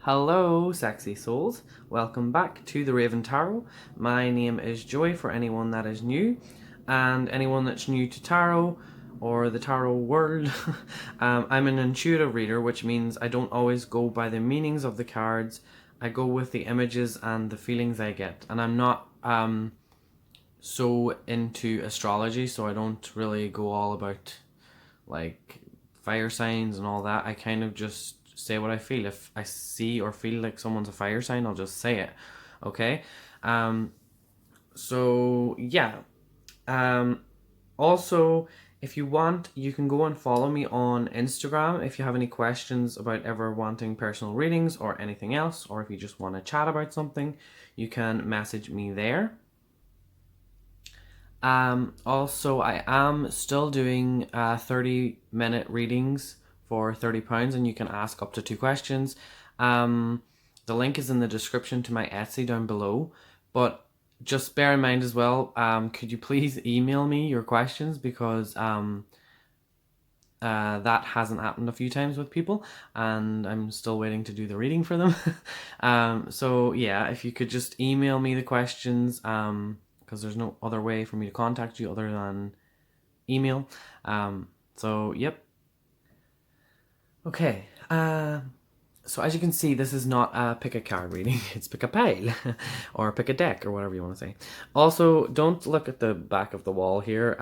Hello, sexy souls. Welcome back to the Raven Tarot. My name is Joy for anyone that is new, and anyone that's new to tarot or the tarot world. I'm an intuitive reader, which means I don't always go by the meanings of the cards. I go with the images and the feelings I get, and I'm not so into astrology, so I don't really go all about like fire signs and all that. I kind of just say what I feel. If I see or feel like someone's a fire sign, I'll just say it. Okay. So yeah. Also, if you want, you can go and follow me on Instagram if you have any questions about ever wanting personal readings or anything else, or if you just want to chat about something, you can message me there. Also, I am still doing 30-minute readings for £30, and you can ask up to 2 questions. The link is in the description to my Etsy down below, but just bear in mind as well, could you please email me your questions, because that hasn't happened a few times with people, and I'm still waiting to do the reading for them. So yeah, if you could just email me the questions, because there's no other way for me to contact you other than email. So yep. Okay. So as you can see, this is not a pick a card reading, it's pick a pile, or pick a deck, or whatever you want to say. Also, don't look at the back of the wall here.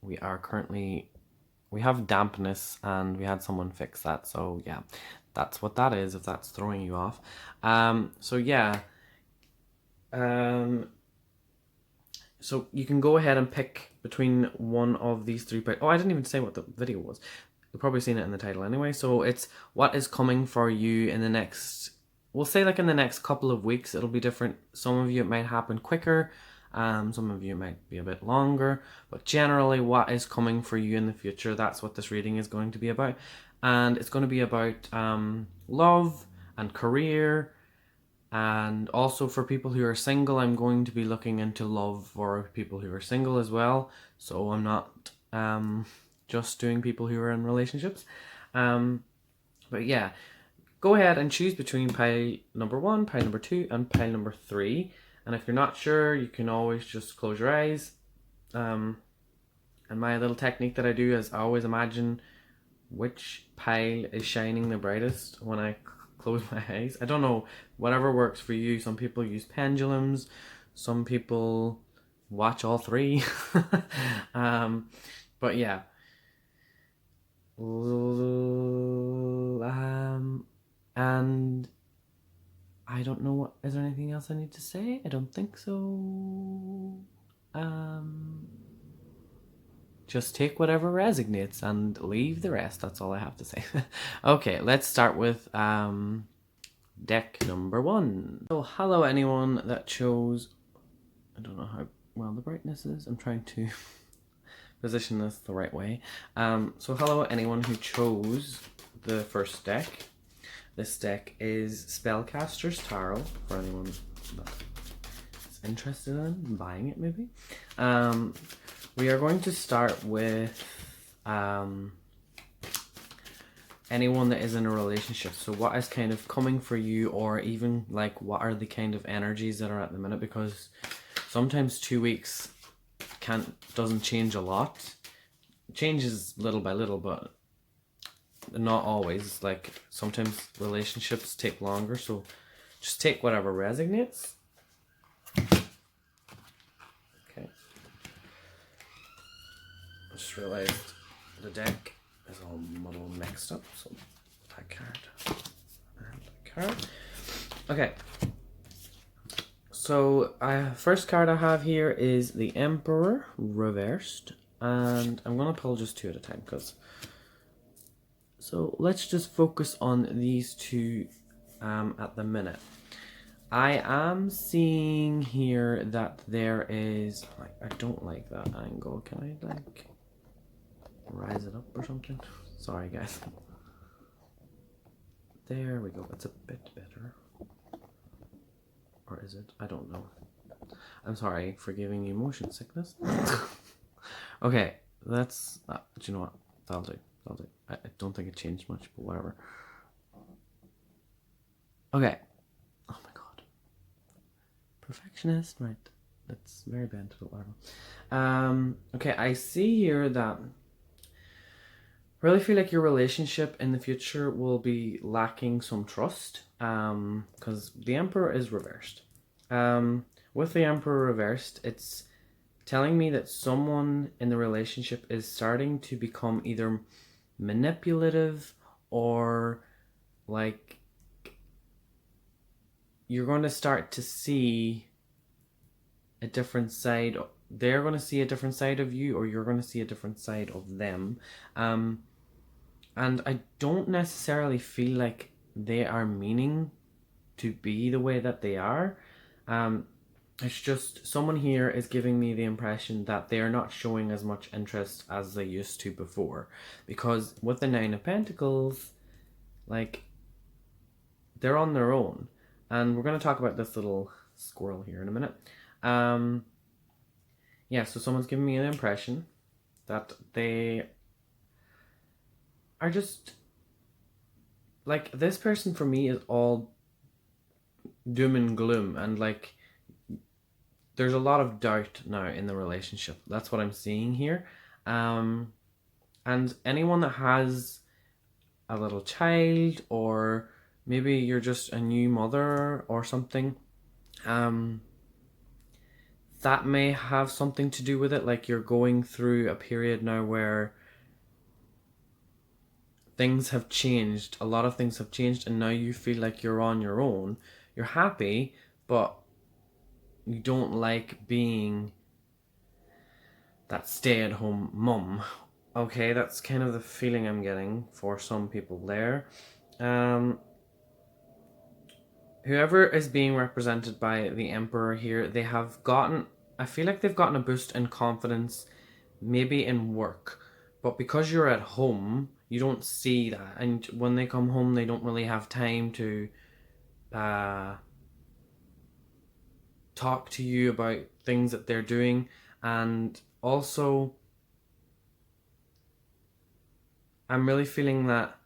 We have dampness, and we had someone fix that, so yeah, that's what that is, if that's throwing you off. So yeah. So you can go ahead and pick between one of these 3. Oh, I didn't even say what the video was. You've probably seen it in the title anyway. So it's what is coming for you in the next, we'll say like in the next couple of weeks. It'll be different. Some of you it might happen quicker. Some of you might be a bit longer. But generally what is coming for you in the future, that's what this reading is going to be about. And it's going to be about love and career. And also for people who are single, I'm going to be looking into love for people who are single as well. So I'm not just doing people who are in relationships. But yeah, go ahead and choose between pile number 1, pile number 2, and pile number 3. And if you're not sure, you can always just close your eyes. And my little technique that I do is I always imagine which pile is shining the brightest when I close my eyes. I don't know, whatever works for you. Some people use pendulums, some people watch all 3. But yeah. And I don't know what, is there anything else I need to say? I don't think so. Just take whatever resonates and leave the rest. That's all I have to say. Okay, let's start with deck number 1. So hello anyone that chose, I don't know how well the brightness is. I'm trying to position this the right way. So hello anyone who chose the first deck. This deck is Spellcaster's Tarot, for anyone that's interested in buying it maybe. We are going to start with anyone that is in a relationship. So what is kind of coming for you, or even like what are the kind of energies that are at the minute, because sometimes 2 weeks doesn't change a lot. It changes little by little, but not always. Like sometimes relationships take longer, so just take whatever resonates. Okay. I just realized the deck is all muddled mixed up, so that card and that card. Okay. So first card I have here is the Emperor reversed, and I'm gonna pull just 2 at a time, because so let's just focus on these 2 at the minute. I am seeing here that there is, like, I don't like that angle. Can I like rise it up or something? Sorry guys. There we go, that's a bit better. Or is it? I don't know. I'm sorry for giving you motion sickness. Okay, that's, do you know what? That'll do. I don't think it changed much, but whatever. Okay. Oh my god. Perfectionist, right? That's very bad, but whatever. Okay, I see here that really feel like your relationship in the future will be lacking some trust. Because the Emperor is reversed. With the Emperor reversed, it's telling me that someone in the relationship is starting to become either manipulative or like you're going to start to see a different side. They're going to see a different side of you, or you're going to see a different side of them. And I don't necessarily feel like they are meaning to be the way that they are. Um, it's just someone here is giving me the impression that they are not showing as much interest as they used to before. Because with the Nine of Pentacles, like, they're on their own. And we're going to talk about this little squirrel here in a minute. Yeah, so someone's giving me the impression that they are just like, this person for me is all doom and gloom, and like there's a lot of doubt now in the relationship. That's what I'm seeing here. And anyone that has a little child, or maybe you're just a new mother or something, that may have something to do with it. Like, you're going through a period now where things have changed. A lot of things have changed, and now you feel like you're on your own. You're happy, but you don't like being that stay-at-home mum. Okay, that's kind of the feeling I'm getting for some people there. Whoever is being represented by the Emperor here, they have gotten, I feel like they've gotten a boost in confidence, maybe in work. But because you're at home, you don't see that. And when they come home, they don't really have time to talk to you about things that they're doing. And also, I'm really feeling that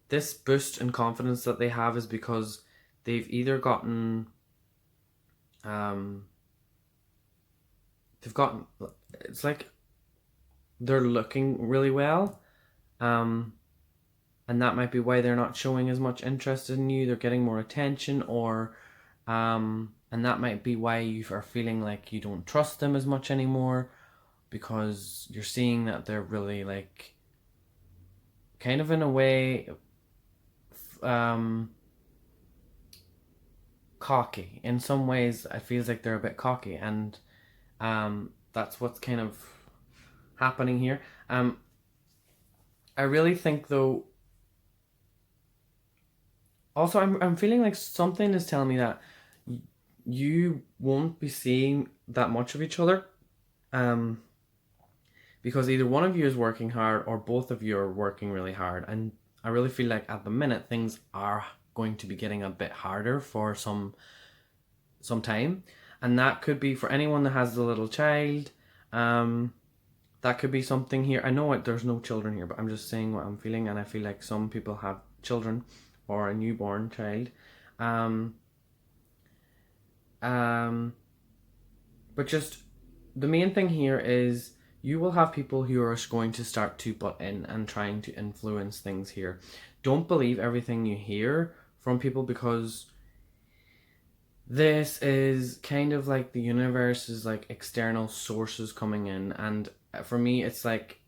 this boost in confidence that they have is because they've either gotten they've gotten, it's like they're looking really well, and that might be why they're not showing as much interest in you. They're getting more attention, or and that might be why you are feeling like you don't trust them as much anymore, because you're seeing that they're really, like, kind of in a way cocky. In some ways it feels like they're a bit cocky, and that's what's kind of happening here. I really think, though, also I'm feeling like something is telling me that you won't be seeing that much of each other, because either one of you is working hard or both of you are working really hard. And I really feel like at the minute things are going to be getting a bit harder for some time, and that could be for anyone that has a little child. That could be something here. I know there's no children here, but I'm just saying what I'm feeling, and I feel like some people have children or a newborn child. But just the main thing here is you will have people who are going to start to butt in and trying to influence things here. Don't believe everything you hear from people, because this is kind of like the universe is like external sources coming in, and for me it's like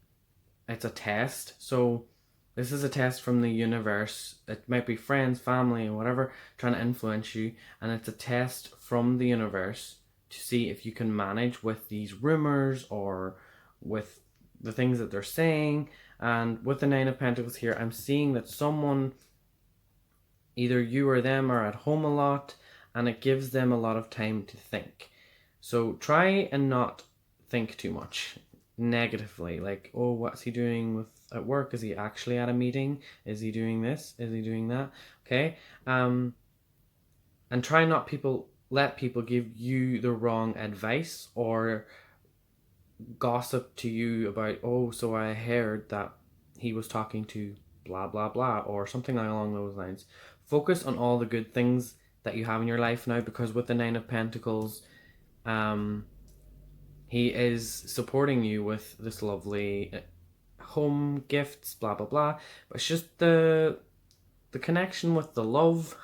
it's a test. So this is a test from the universe. It might be friends, family, whatever, trying to influence you, and it's a test from the universe to see if you can manage with these rumors or with the things that they're saying. And with the Nine of Pentacles here, I'm seeing that someone, either you or them, are at home a lot, and it gives them a lot of time to think. So try and not think too much negatively, like, oh, what's he doing at work? Is he actually at a meeting? Is he doing this? Is he doing that? Okay. And try not let people give you the wrong advice or gossip to you about, oh, so I heard that he was talking to blah blah blah, or something along those lines. focus on all the good things that you have in your life now, because with the Nine of Pentacles, he is supporting you with this lovely home gifts, blah blah blah. But it's just the connection with the love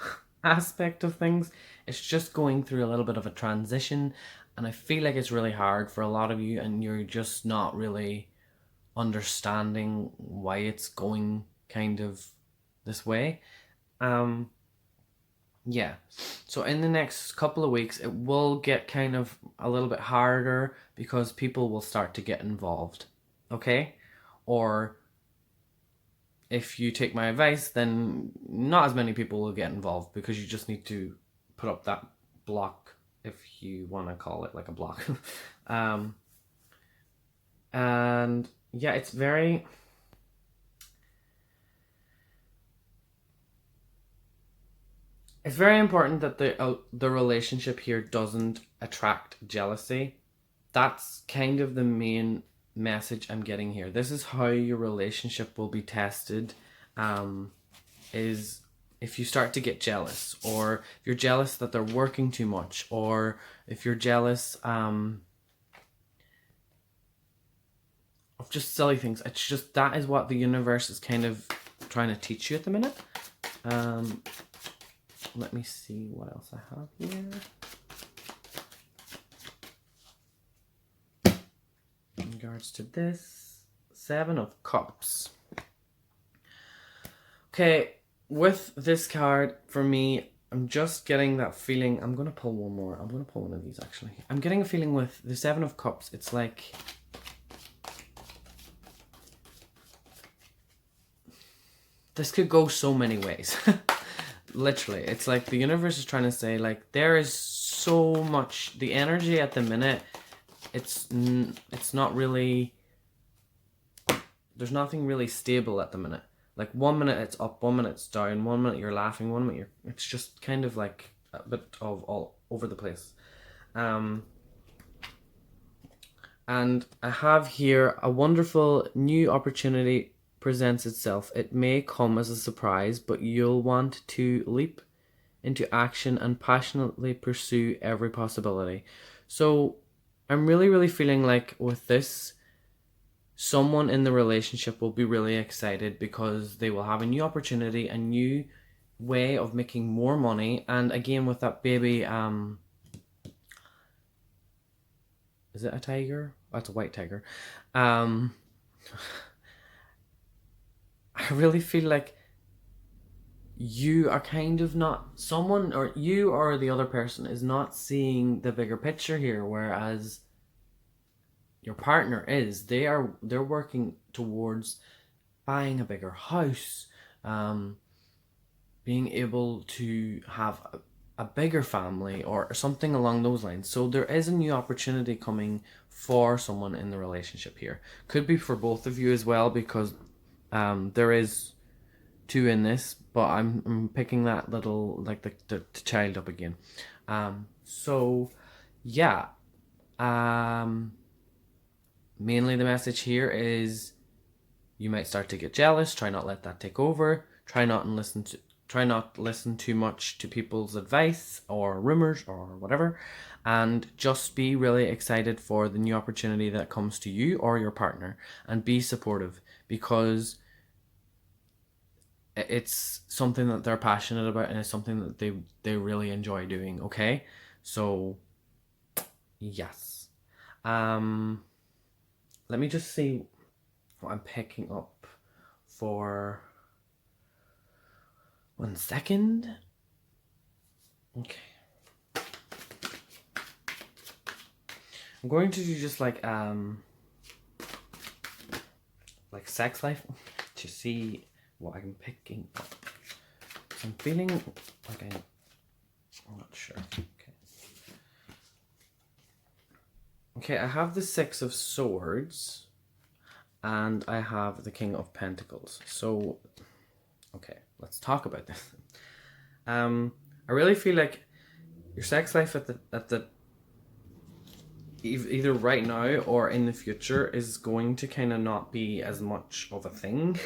aspect of things. It's just going through a little bit of a transition, and I feel like it's really hard for a lot of you, and you're just not really understanding why it's going kind of this way. Yeah, so in the next couple of weeks it will get kind of a little bit harder because people will start to get involved, okay? Or if you take my advice, then not as many people will get involved, because you just need to put up that block, if you want to call it like a block. And yeah, it's very important that the relationship here doesn't attract jealousy. That's kind of the main message I'm getting here. This is how your relationship will be tested, is if you start to get jealous, or if you're jealous that they're working too much, or if you're jealous of just silly things. It's just, that is what the universe is kind of trying to teach you at the minute. Let me see what else I have here. In regards to this, Seven of Cups. Okay, with this card, for me, I'm just getting that feeling. I'm going to pull one more. I'm going to pull one of these, actually. I'm getting a feeling with the Seven of Cups. It's like... this could go so many ways. Literally, it's like the universe is trying to say, like, there is so much, the energy at the minute, it's not really, there's nothing really stable at the minute. Like, 1 minute it's up, 1 minute it's down, 1 minute you're laughing, 1 minute it's just kind of like a bit of all over the place. And I have here a wonderful new opportunity presents itself. It may come as a surprise, but you'll want to leap into action and passionately pursue every possibility. So I'm really feeling like with this, someone in the relationship will be really excited because they will have a new opportunity, a new way of making more money. And again, with that baby, is it a tiger? Oh, it's a white tiger. I really feel like you are kind of not, someone, or you or the other person is not seeing the bigger picture here, whereas your partner is. They're working towards buying a bigger house, being able to have a bigger family or something along those lines. So there is a new opportunity coming for someone in the relationship here. Could be for both of you as well, because there is two in this, but I'm picking that little, like the child up again. So yeah, mainly the message here is you might start to get jealous. Try not let that take over. Try not listen too much to people's advice or rumors or whatever, and just be really excited for the new opportunity that comes to you or your partner, and be supportive, because it's something that they're passionate about, and it's something that they really enjoy doing. Okay, so yes. Let me just see what I'm picking up for 1 second. Okay, I'm going to do just like sex life to see what I'm picking up. So I'm feeling like I'm not sure. Okay, I have the Six of Swords and I have the King of Pentacles. So, okay, let's talk about this. I really feel like your sex life at the either right now or in the future is going to kind of not be as much of a thing,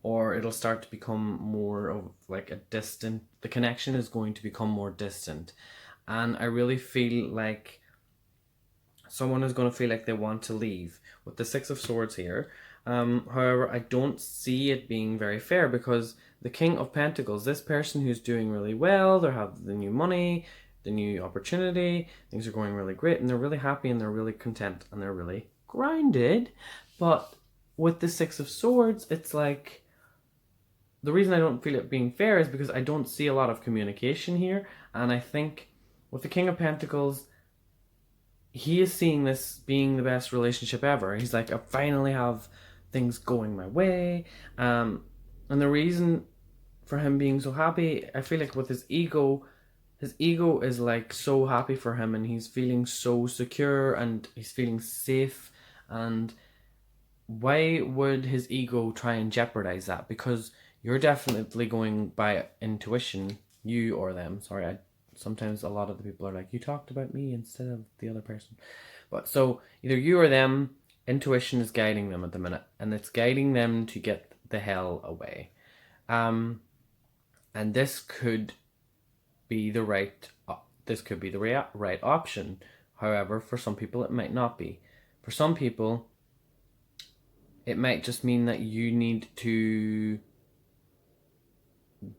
or it'll start to become more of like a distant, the connection is going to become more distant. And I really feel like someone is going to feel like they want to leave with the Six of Swords here. However, I don't see it being very fair, because the King of Pentacles, this person who's doing really well, they have the new money, the new opportunity, things are going really great, and they're really happy and they're really content and they're really grounded. But with the Six of Swords, it's like, the reason I don't feel it being fair is because I don't see a lot of communication here. And I think with the King of Pentacles, he is seeing this being the best relationship ever. He's like, I finally have things going my way. And the reason for him being so happy, I feel like with his ego is like so happy for him, and he's feeling so secure and he's feeling safe. And why would his ego try and jeopardize that? Because you're definitely going by intuition, you or them. Sorry, sometimes a lot of the people are like, you talked about me instead of the other person. But so either you or them, intuition is guiding them at the minute, and it's guiding them to get the hell away. And this could be the right right option. However, for some people it might not be. For some people, it might just mean that you need to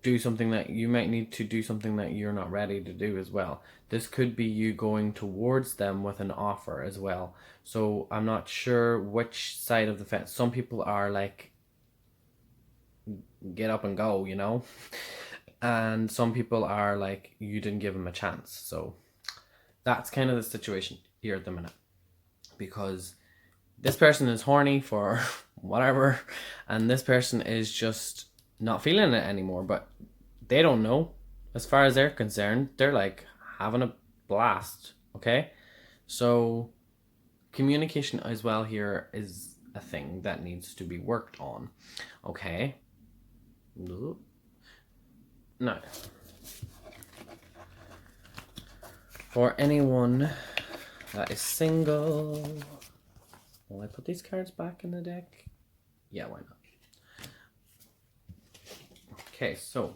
do something that you're not ready to do as well. This could be you going towards them with an offer as well. So I'm not sure which side of the fence. Some people are like, get up and go, you know? And some people are like, you didn't give them a chance. So that's kind of the situation here at the minute. Because this person is horny for whatever, and this person is just not feeling it anymore, but they don't know. As far as they're concerned, they're like having a blast, okay? So communication as well here is a thing that needs to be worked on, okay? Now, for anyone that is single, will I put these cards back in the deck? Yeah, why not? Okay, so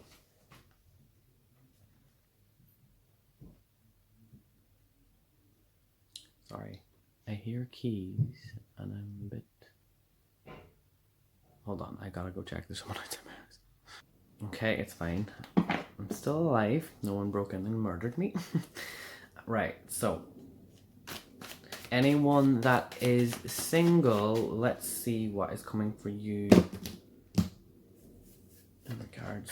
sorry, I hear keys and I'm a bit. Hold on, I gotta go check this one out. Okay, it's fine. I'm still alive. No one broke in and murdered me. Right, so anyone that is single, let's see what is coming for you. And the cards.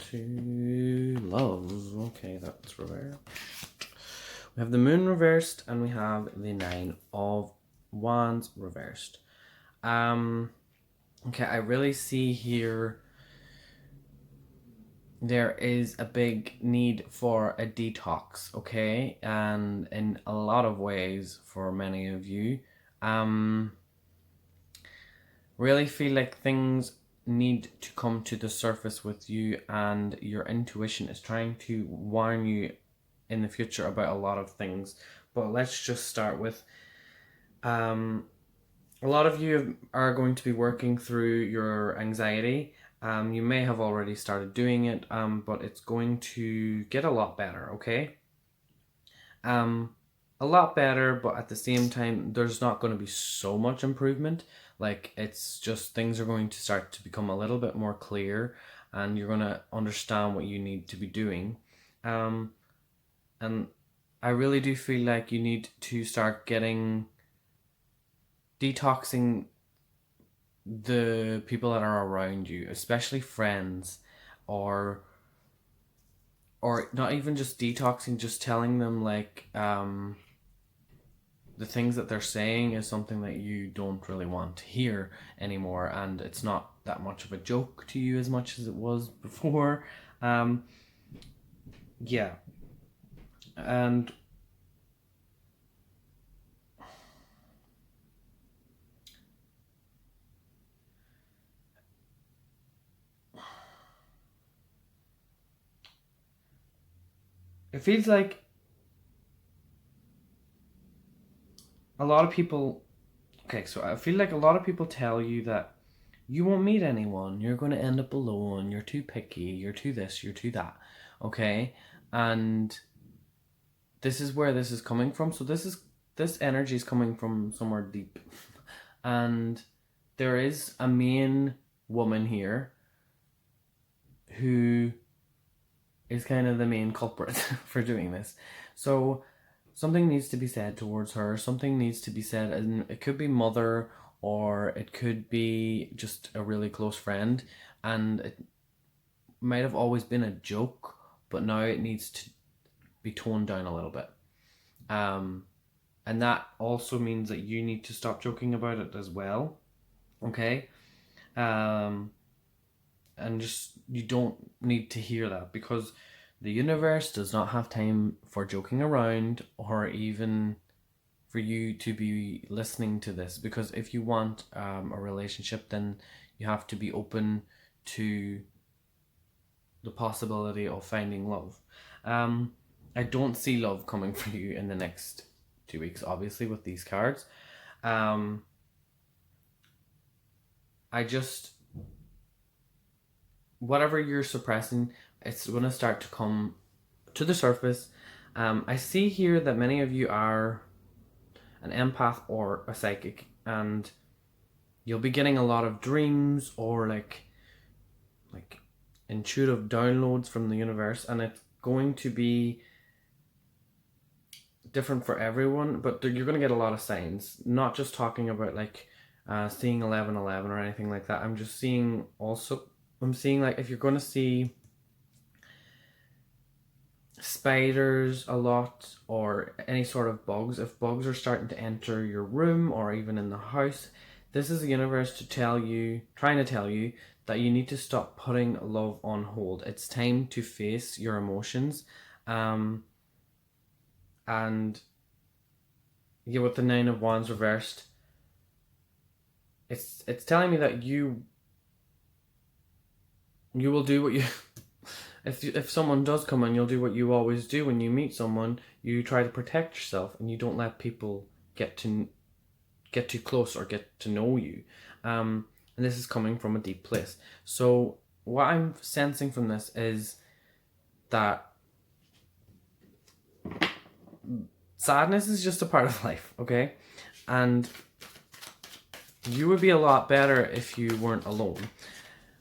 Two loves. Okay, that's reversed. We have the moon reversed and we have the Nine of Wands reversed. Okay, I really see here there is a big need for a detox, okay? And in a lot of ways for many of you. Really feel like things need to come to the surface with you, and your intuition is trying to warn you in the future about a lot of things. But let's just start with a lot of you are going to be working through your anxiety. You may have already started doing it, but it's going to get a lot better, okay? A lot better, but at the same time, there's not going to be so much improvement. Like, it's just things are going to start to become a little bit more clear, and you're going to understand what you need to be doing. And I really do feel like you need to start detoxing the people that are around you, especially friends, or not even just detoxing, just telling them like the things that they're saying is something that you don't really want to hear anymore, and it's not that much of a joke to you as much as it was before. Yeah. And it feels like a lot of people, okay, so I feel like a lot of people tell you that you won't meet anyone. You're going to end up alone. You're too picky. You're too this. You're too that. Okay? And this is where this is coming from. So this energy is coming from somewhere deep. And there is a main woman here who is kind of the main culprit for doing this. So something needs to be said towards her. Something needs to be said, and it could be mother, or it could be just a really close friend, and it might have always been a joke, but now it needs to be toned down a little bit. And that also means that you need to stop joking about it as well. Okay? And just, you don't need to hear that, because the universe does not have time for joking around, or even for you to be listening to this. Because if you want a relationship, then you have to be open to the possibility of finding love. I don't see love coming for you in the next 2 weeks, obviously, with these cards. I just, whatever you're suppressing, it's going to start to come to the surface. I see here that many of you are an empath or a psychic, and you'll be getting a lot of dreams or like intuitive downloads from the universe, and it's going to be different for everyone, but you're going to get a lot of signs. Not just talking about like seeing 1111 or anything like that. I'm just seeing also, I'm seeing like if you're going to see spiders a lot, or any sort of bugs, if bugs are starting to enter your room or even in the house, this is the universe trying to tell you that you need to stop putting love on hold. It's time to face your emotions. And yeah, with the 9 of Wands reversed, it's telling me that you will do what you if someone does come in, you'll do what you always do when you meet someone. You try to protect yourself, and you don't let people get too close or get to know you. And this is coming from a deep place. So what I'm sensing from this is that sadness is just a part of life, okay? And you would be a lot better if you weren't alone,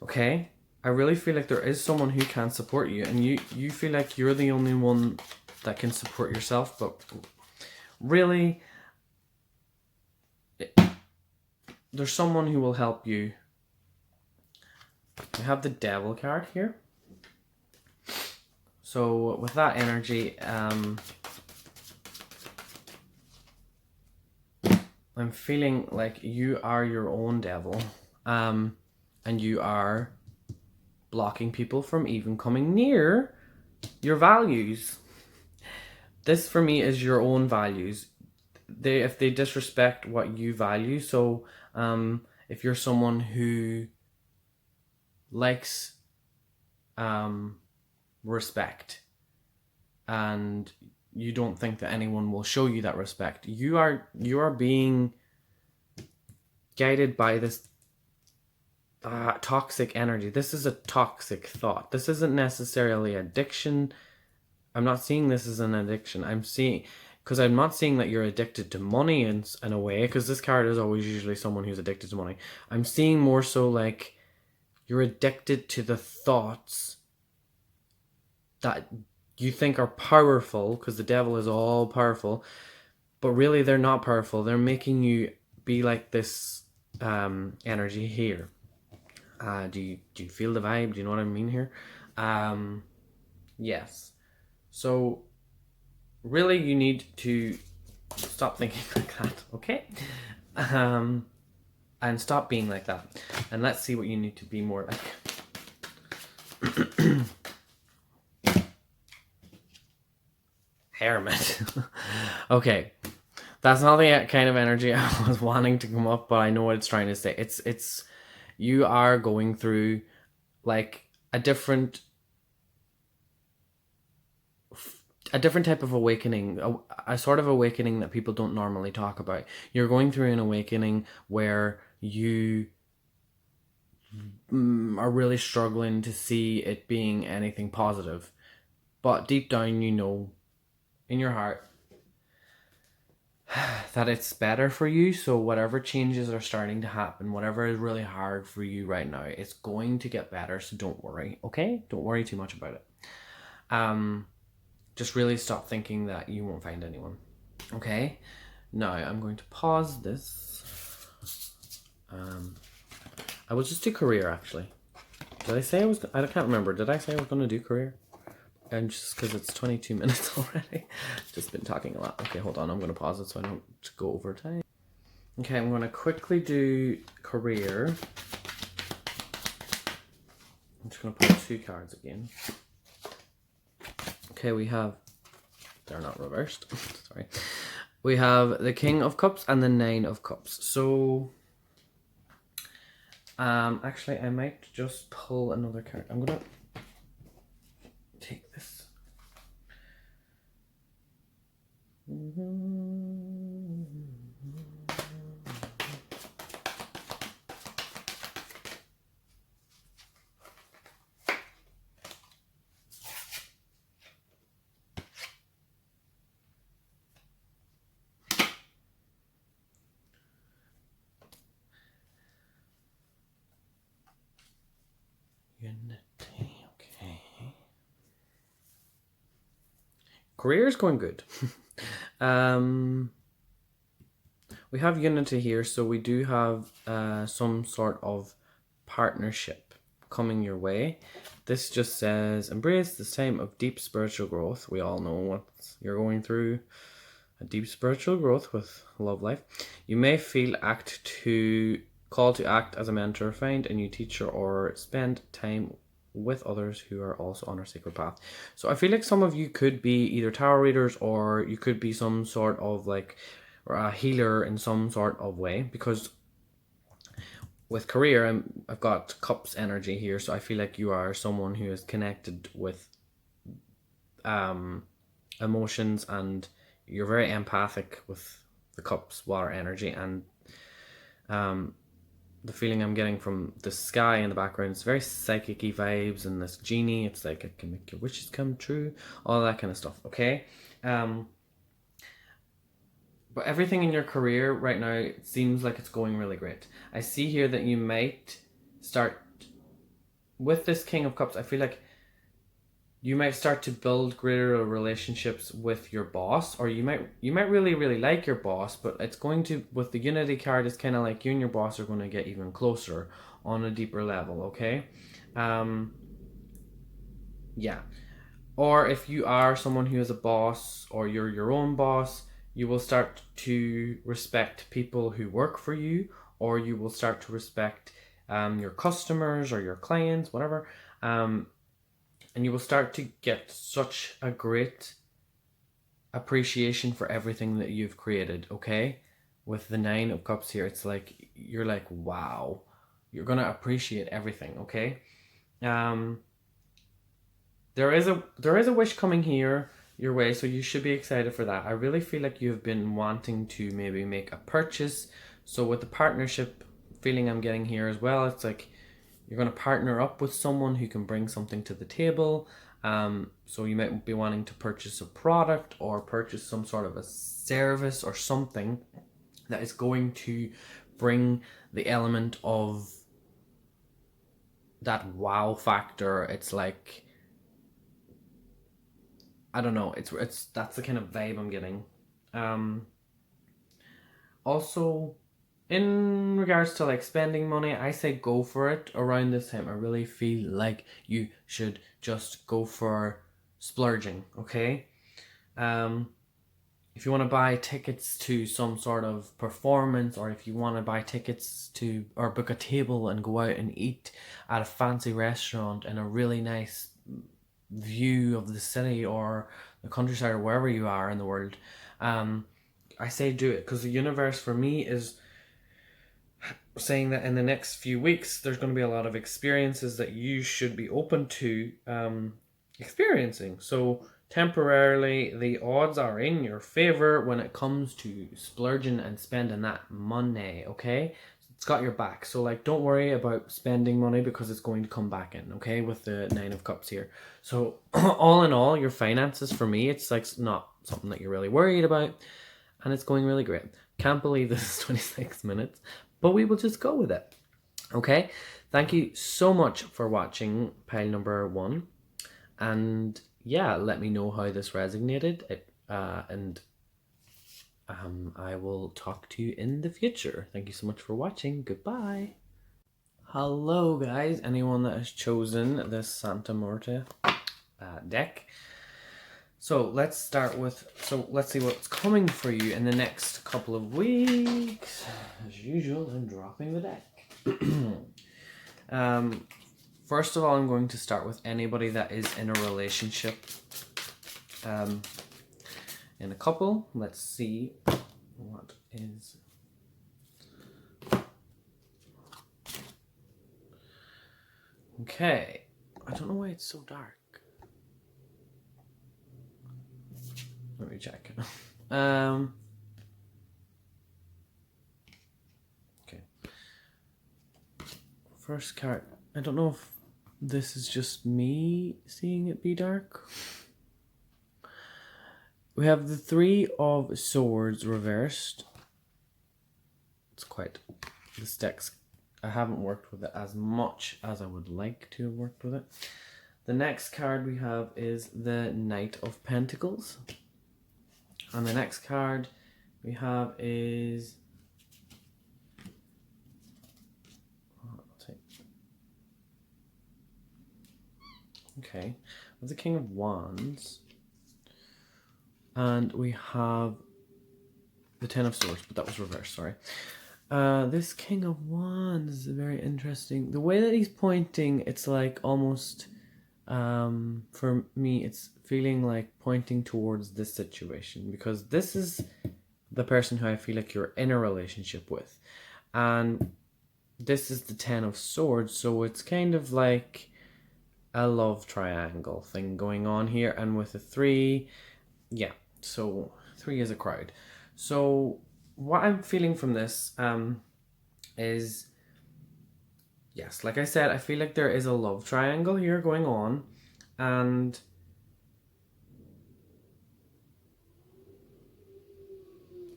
okay? I really feel like there is someone who can support you, and you feel like you're the only one that can support yourself, but really, there's someone who will help you. I have the Devil card here. So with that energy, I'm feeling like you are your own devil, and you are blocking people from even coming near your values. This for me is your own values. If they disrespect what you value, so if you're someone who likes respect, and you don't think that anyone will show you that respect, you are being guided by this toxic energy. This is a toxic thought. This isn't necessarily addiction. I'm not seeing this as an addiction. I'm not seeing that you're addicted to money in a way, because this card is always usually someone who's addicted to money. I'm seeing more so like you're addicted to the thoughts that you think are powerful, because the devil is all powerful, but really they're not powerful. They're making you be like this energy here. Do you feel the vibe? Do you know what I mean here? Yes. So really you need to stop thinking like that, okay? And stop being like that. And let's see what you need to be more like. Hermit. Okay. That's not the kind of energy I was wanting to come up, but I know what it's trying to say. It's you are going through like a different type of awakening, a sort of awakening that people don't normally talk about. You're going through an awakening where you are really struggling to see it being anything positive. But deep down, you know, in your heart, that it's better for you. So whatever changes are starting to happen, whatever is really hard for you right now, it's going to get better. So don't worry, okay? Don't worry too much about it. Just really stop thinking that you won't find anyone. Okay? Now I'm going to pause this. I will just do career actually. Did I say I was? I can't remember. Did I say I was going to do career? And just because it's 22 minutes already, just been talking a lot. Okay, hold on. I'm going to pause it so I don't go over time. Okay, I'm going to quickly do career. I'm just going to pull 2 cards again. Okay, we have, they're not reversed. Sorry. We have the King of Cups and the Nine of Cups. So, actually, I might just pull another card. I'm going to take this. Unity, okay. Career is going good. We have unity here, so we do have some sort of partnership coming your way. This just says, embrace this time of deep spiritual growth. We all know what you're going through. A deep spiritual growth with love life. You may feel called to act as a mentor, find a new teacher, or spend time with others who are also on our sacred path. So I feel like some of you could be either tarot readers, or you could be some sort of like a healer in some sort of way, because with career, I've got cups energy here, so I feel like you are someone who is connected with emotions, and you're very empathic with the cups water energy, and the feeling I'm getting from the sky in the background, it's very psychic-y vibes, and this genie, it's like it can make your wishes come true, all that kind of stuff, okay? But everything in your career right now, it seems like it's going really great. I see here that you might start, with this King of Cups, I feel like you might start to build greater relationships with your boss, or you might really like your boss, but it's going to, with the Unity card, it's kind of like you and your boss are going to get even closer on a deeper level, okay? Yeah. Or if you are someone who is a boss, or you're your own boss, you will start to respect people who work for you, or you will start to respect your customers or your clients, whatever. And you will start to get such a great appreciation for everything that you've created, okay? With the Nine of Cups here, it's like, you're like, wow. You're going to appreciate everything, okay? There is a wish coming here your way, so you should be excited for that. I really feel like you've been wanting to maybe make a purchase. So with the partnership feeling I'm getting here as well, it's like you're going to partner up with someone who can bring something to the table. So you might be wanting to purchase a product, or purchase some sort of a service or something that is going to bring the element of that wow factor. It's like, I don't know, it's that's the kind of vibe I'm getting. Also, in regards to like spending money, I say go for it around this time. I really feel like you should just go for splurging, okay? If you want to buy tickets to some sort of performance, or if you want to buy tickets to, or book a table and go out and eat at a fancy restaurant in a really nice view of the city or the countryside, or wherever you are in the world, I say do it, because the universe for me is saying that in the next few weeks there's going to be a lot of experiences that you should be open to experiencing. So temporarily the odds are in your favor when it comes to splurging and spending that money, okay? it's got your back. So like, don't worry about spending money because it's going to come back in, okay, with the Nine of Cups here. So all in all, your finances, for me, it's like not something that you're really worried about, and it's going really great. Can't believe this is 26 minutes, but we will just go with it. Okay, thank you so much for watching pile number 1, and yeah, let me know how this resonated, and I will talk to you in the future. Thank you so much for watching. Goodbye. Hello guys, anyone that has chosen this Santa Muerte deck. So let's start with, let's see what's coming for you in the next couple of weeks. As usual, I'm dropping the deck. First of all, I'm going to start with anybody that is in a relationship, in a couple. Let's see what is... Okay, I don't know why it's so dark. Let me check. Okay. First card. I don't know if this is just me seeing it be dark. We have the Three of Swords reversed. It's quite... This deck's... I haven't worked with it as much as I would like to have worked with it. The next card we have is the Knight of Pentacles. And the next card we have is... Okay, we have the King of Wands. And we have the Ten of Swords, but that was reversed, sorry. This King of Wands is very interesting. The way that he's pointing, it's like almost... for me, it's feeling like pointing towards this situation, because this is the person who I feel like you're in a relationship with, and this is the Ten of Swords, so it's kind of like a love triangle thing going on here. And with the 3, yeah, so 3 is a crowd. So what I'm feeling from this is, yes, like I said, I feel like there is a love triangle here going on, and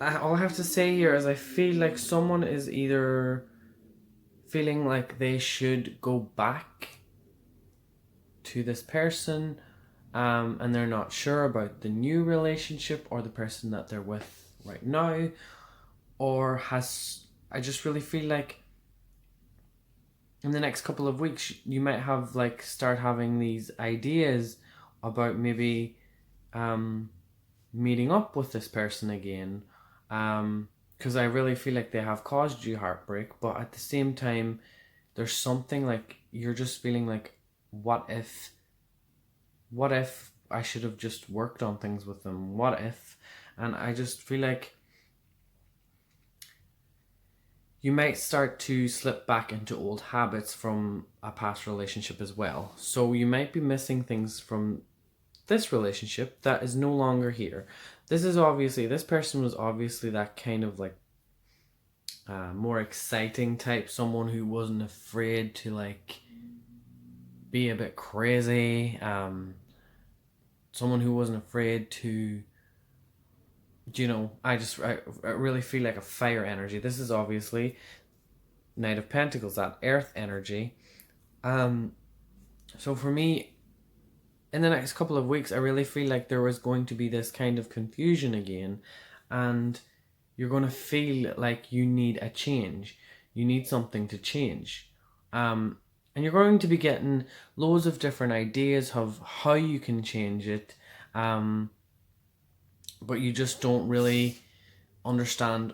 all I have to say here is I feel like someone is either feeling like they should go back to this person, and they're not sure about the new relationship or the person that they're with right now, or I just really feel like in the next couple of weeks, you might have start having these ideas about maybe meeting up with this person again. Because I really feel like they have caused you heartbreak, but at the same time, there's something like you're just feeling like, what if I should have just worked on things with them? What if? And I just feel like you might start to slip back into old habits from a past relationship as well. So you might be missing things from this relationship that is no longer here. This person was obviously that kind of more exciting type, someone who wasn't afraid to be a bit crazy, someone who wasn't afraid to, I really feel like a fire energy. This is obviously Knight of Pentacles, that earth energy. So for me, in the next couple of weeks, I really feel like there was going to be this kind of confusion again, and you're going to feel like you need a change. You need something to change. And you're going to be getting loads of different ideas of how you can change it. But you just don't really understand.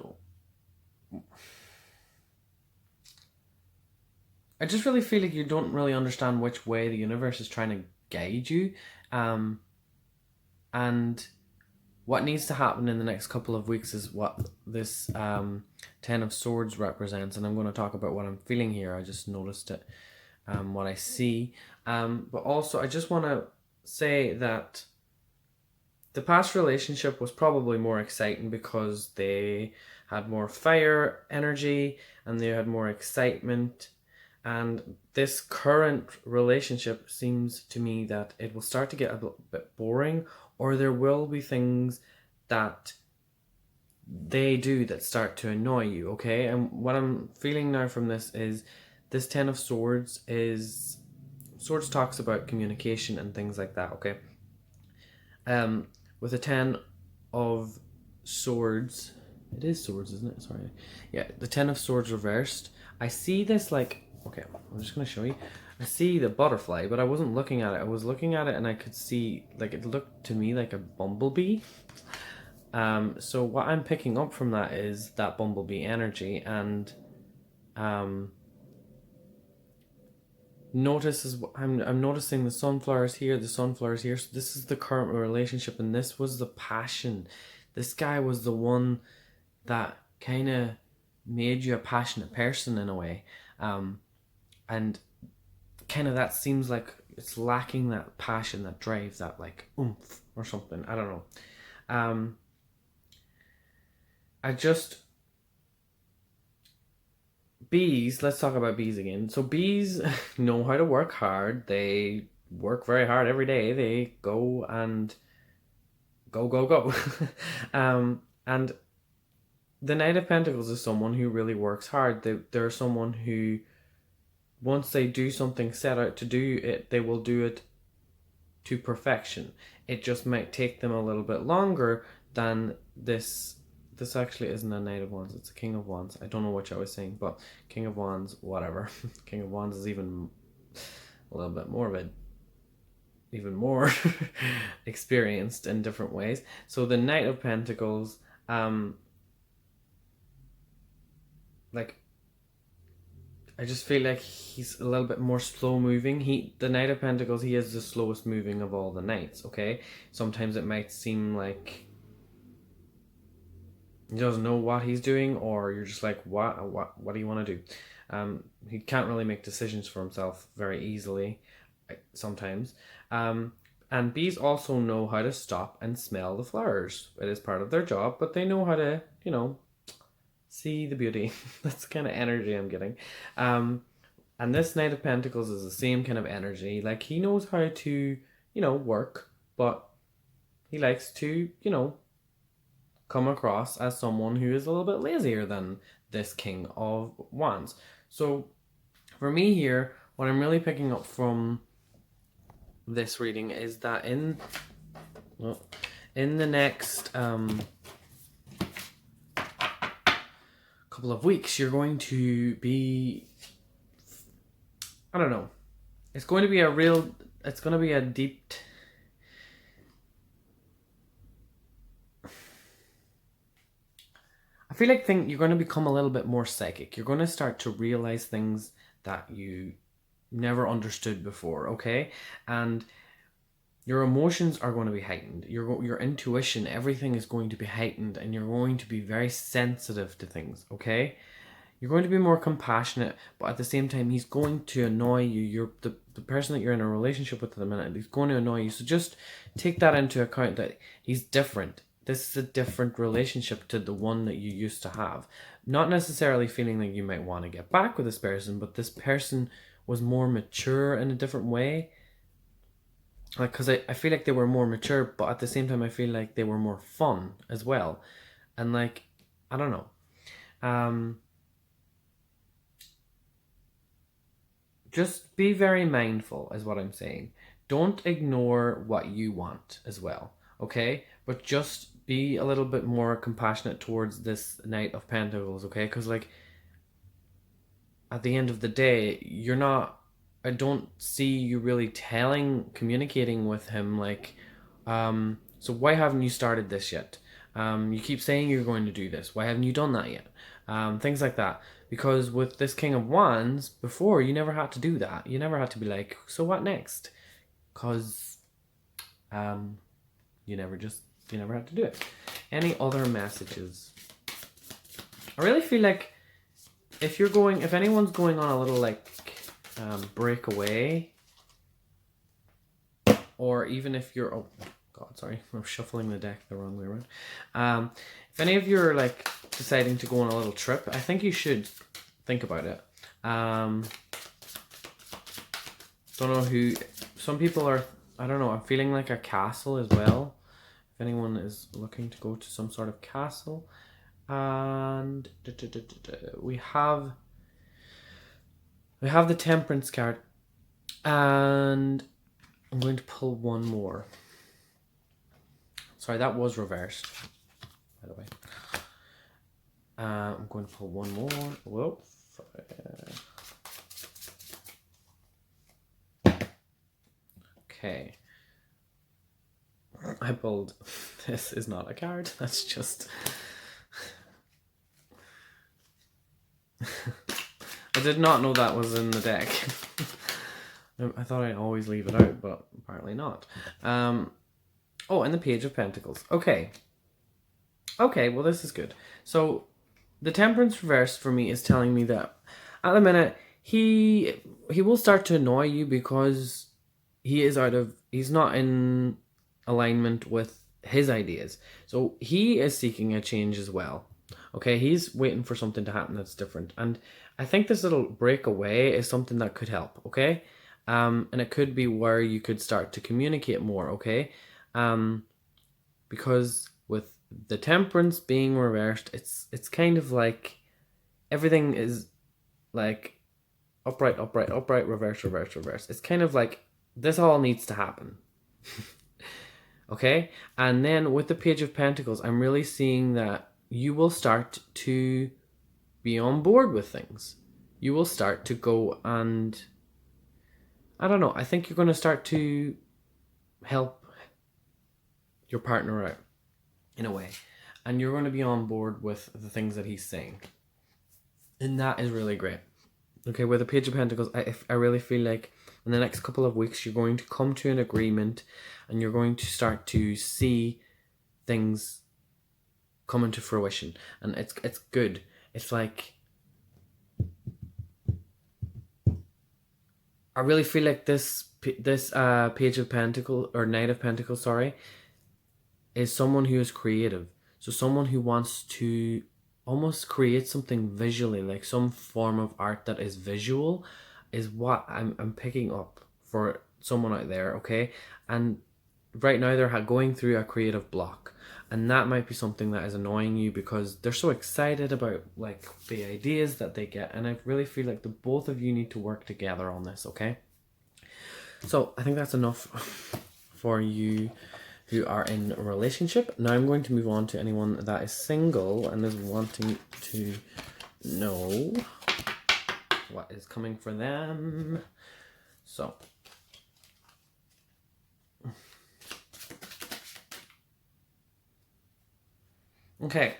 I just really feel like you don't really understand which way the universe is trying to guide you. And what needs to happen in the next couple of weeks is what this Ten of Swords represents. And I'm going to talk about what I'm feeling here. I just noticed it, what I see. But also, I just want to say that the past relationship was probably more exciting because they had more fire energy and they had more excitement. And this current relationship seems to me that it will start to get a bit boring, or there will be things that they do that start to annoy you, okay? And what I'm feeling now from this is this Ten of Swords is... Swords talks about communication and things like that, okay? With a Ten of Swords, it is swords, isn't it? Sorry. Yeah, the Ten of Swords reversed. I see this like, okay, I'm just gonna show you. I see the butterfly, but I wasn't looking at it. I was looking at it and I could see, like, it looked to me like a bumblebee. So what I'm picking up from that is that bumblebee energy, and I'm noticing the sunflowers here, the sunflowers here. So this is the current relationship, and this was the passion. This guy was the one that kind of made you a passionate person in a way, and kind of that seems like it's lacking that passion, that drive, that like oomph or something. I don't know. I just... Bees, let's talk about bees again. So bees know how to work hard. They work very hard every day. They go and go. And the Knight of Pentacles is someone who really works hard. They're someone who, once they do something, set out to do it, they will do it to perfection. It just might take them a little bit longer than this. This actually isn't a Knight of Wands, it's a King of Wands. I don't know which I was saying, but King of Wands, whatever. King of Wands is even a little bit more of it, even more experienced in different ways. So the Knight of Pentacles, like, I just feel like he's a little bit more slow moving. The Knight of Pentacles, he is the slowest moving of all the knights, okay? Sometimes it might seem like he doesn't know what he's doing, or you're just like, what do you want to do? He can't really make decisions for himself very easily sometimes. And bees also know how to stop and smell the flowers. It is part of their job, but they know how to, see the beauty. That's the kind of energy I'm getting. And this Knight of Pentacles is the same kind of energy. Like, he knows how to, work, but he likes to, come across as someone who is a little bit lazier than this King of Wands. So for me here, what I'm really picking up from this reading is that in the next couple of weeks, you're going to be, I don't know, it's going to be a deep... I feel like you're going to become a little bit more psychic. You're going to start to realize things that you never understood before, okay? And your emotions are going to be heightened. Your intuition, everything is going to be heightened, and you're going to be very sensitive to things, okay? You're going to be more compassionate, but at the same time, he's going to annoy you. You're the person that you're in a relationship with at the minute, he's going to annoy you. So just take that into account, that he's different. This is a different relationship to the one that you used to have. Not necessarily feeling like you might want to get back with this person, but this person was more mature in a different way. Like, because I feel like they were more mature, but at the same time, I feel like they were more fun as well. And like, I don't know. Just be very mindful is what I'm saying. Don't ignore what you want as well, okay? But just be a little bit more compassionate towards this Knight of Pentacles, okay? Because, like, at the end of the day, I don't see you really communicating with him, like, so why haven't you started this yet? You keep saying you're going to do this. Why haven't you done that yet? Things like that. Because with this King of Wands, before, you never had to do that. You never had to be like, so what next? Because you never had to do it. Any other messages? I really feel like if anyone's going on a little like breakaway, or even if you're, oh God, sorry, I'm shuffling the deck the wrong way around. If any of you are like deciding to go on a little trip, I think you should think about it. Don't know who. Some people are. I don't know. I'm feeling like a castle as well. If anyone is looking to go to some sort of castle, and we have the Temperance card, and I'm going to pull one more. Sorry, that was reversed, by the way. I'm going to pull one more. Whoa. Okay. I pulled. This is not a card. That's just. I did not know that was in the deck. I thought I'd always leave it out, but apparently not. Oh, and the Page of Pentacles. Okay. Okay, well this is good. So, the Temperance reverse for me is telling me that at the minute he will start to annoy you because he's not in alignment with his ideas. So he is seeking a change as well. Okay, he's waiting for something to happen that's different. And I think this little breakaway is something that could help, okay? And it could be where you could start to communicate more, okay? Because with the Temperance being reversed, it's kind of like everything is like upright, upright, upright, reverse, reverse, reverse. It's kind of like this all needs to happen. Okay? And then with the Page of Pentacles, I'm really seeing that you will start to be on board with things. You will start to go and I don't know, I think you're going to start to help your partner out in a way. And you're going to be on board with the things that he's saying. And that is really great. Okay, with the Page of Pentacles, I really feel like in the next couple of weeks, you're going to come to an agreement and you're going to start to see things come into fruition. And it's good. It's like, I really feel like this Page of Pentacles, or Knight of Pentacles, sorry, is someone who is creative. So someone who wants to almost create something visually, like some form of art that is visual, is what I'm picking up for someone out there, okay? And right now they're going through a creative block. And that might be something that is annoying you because they're so excited about like the ideas that they get. And I really feel like the both of you need to work together on this, okay? So I think that's enough for you who are in a relationship. Now I'm going to move on to anyone that is single and is wanting to know what is coming for them. So okay.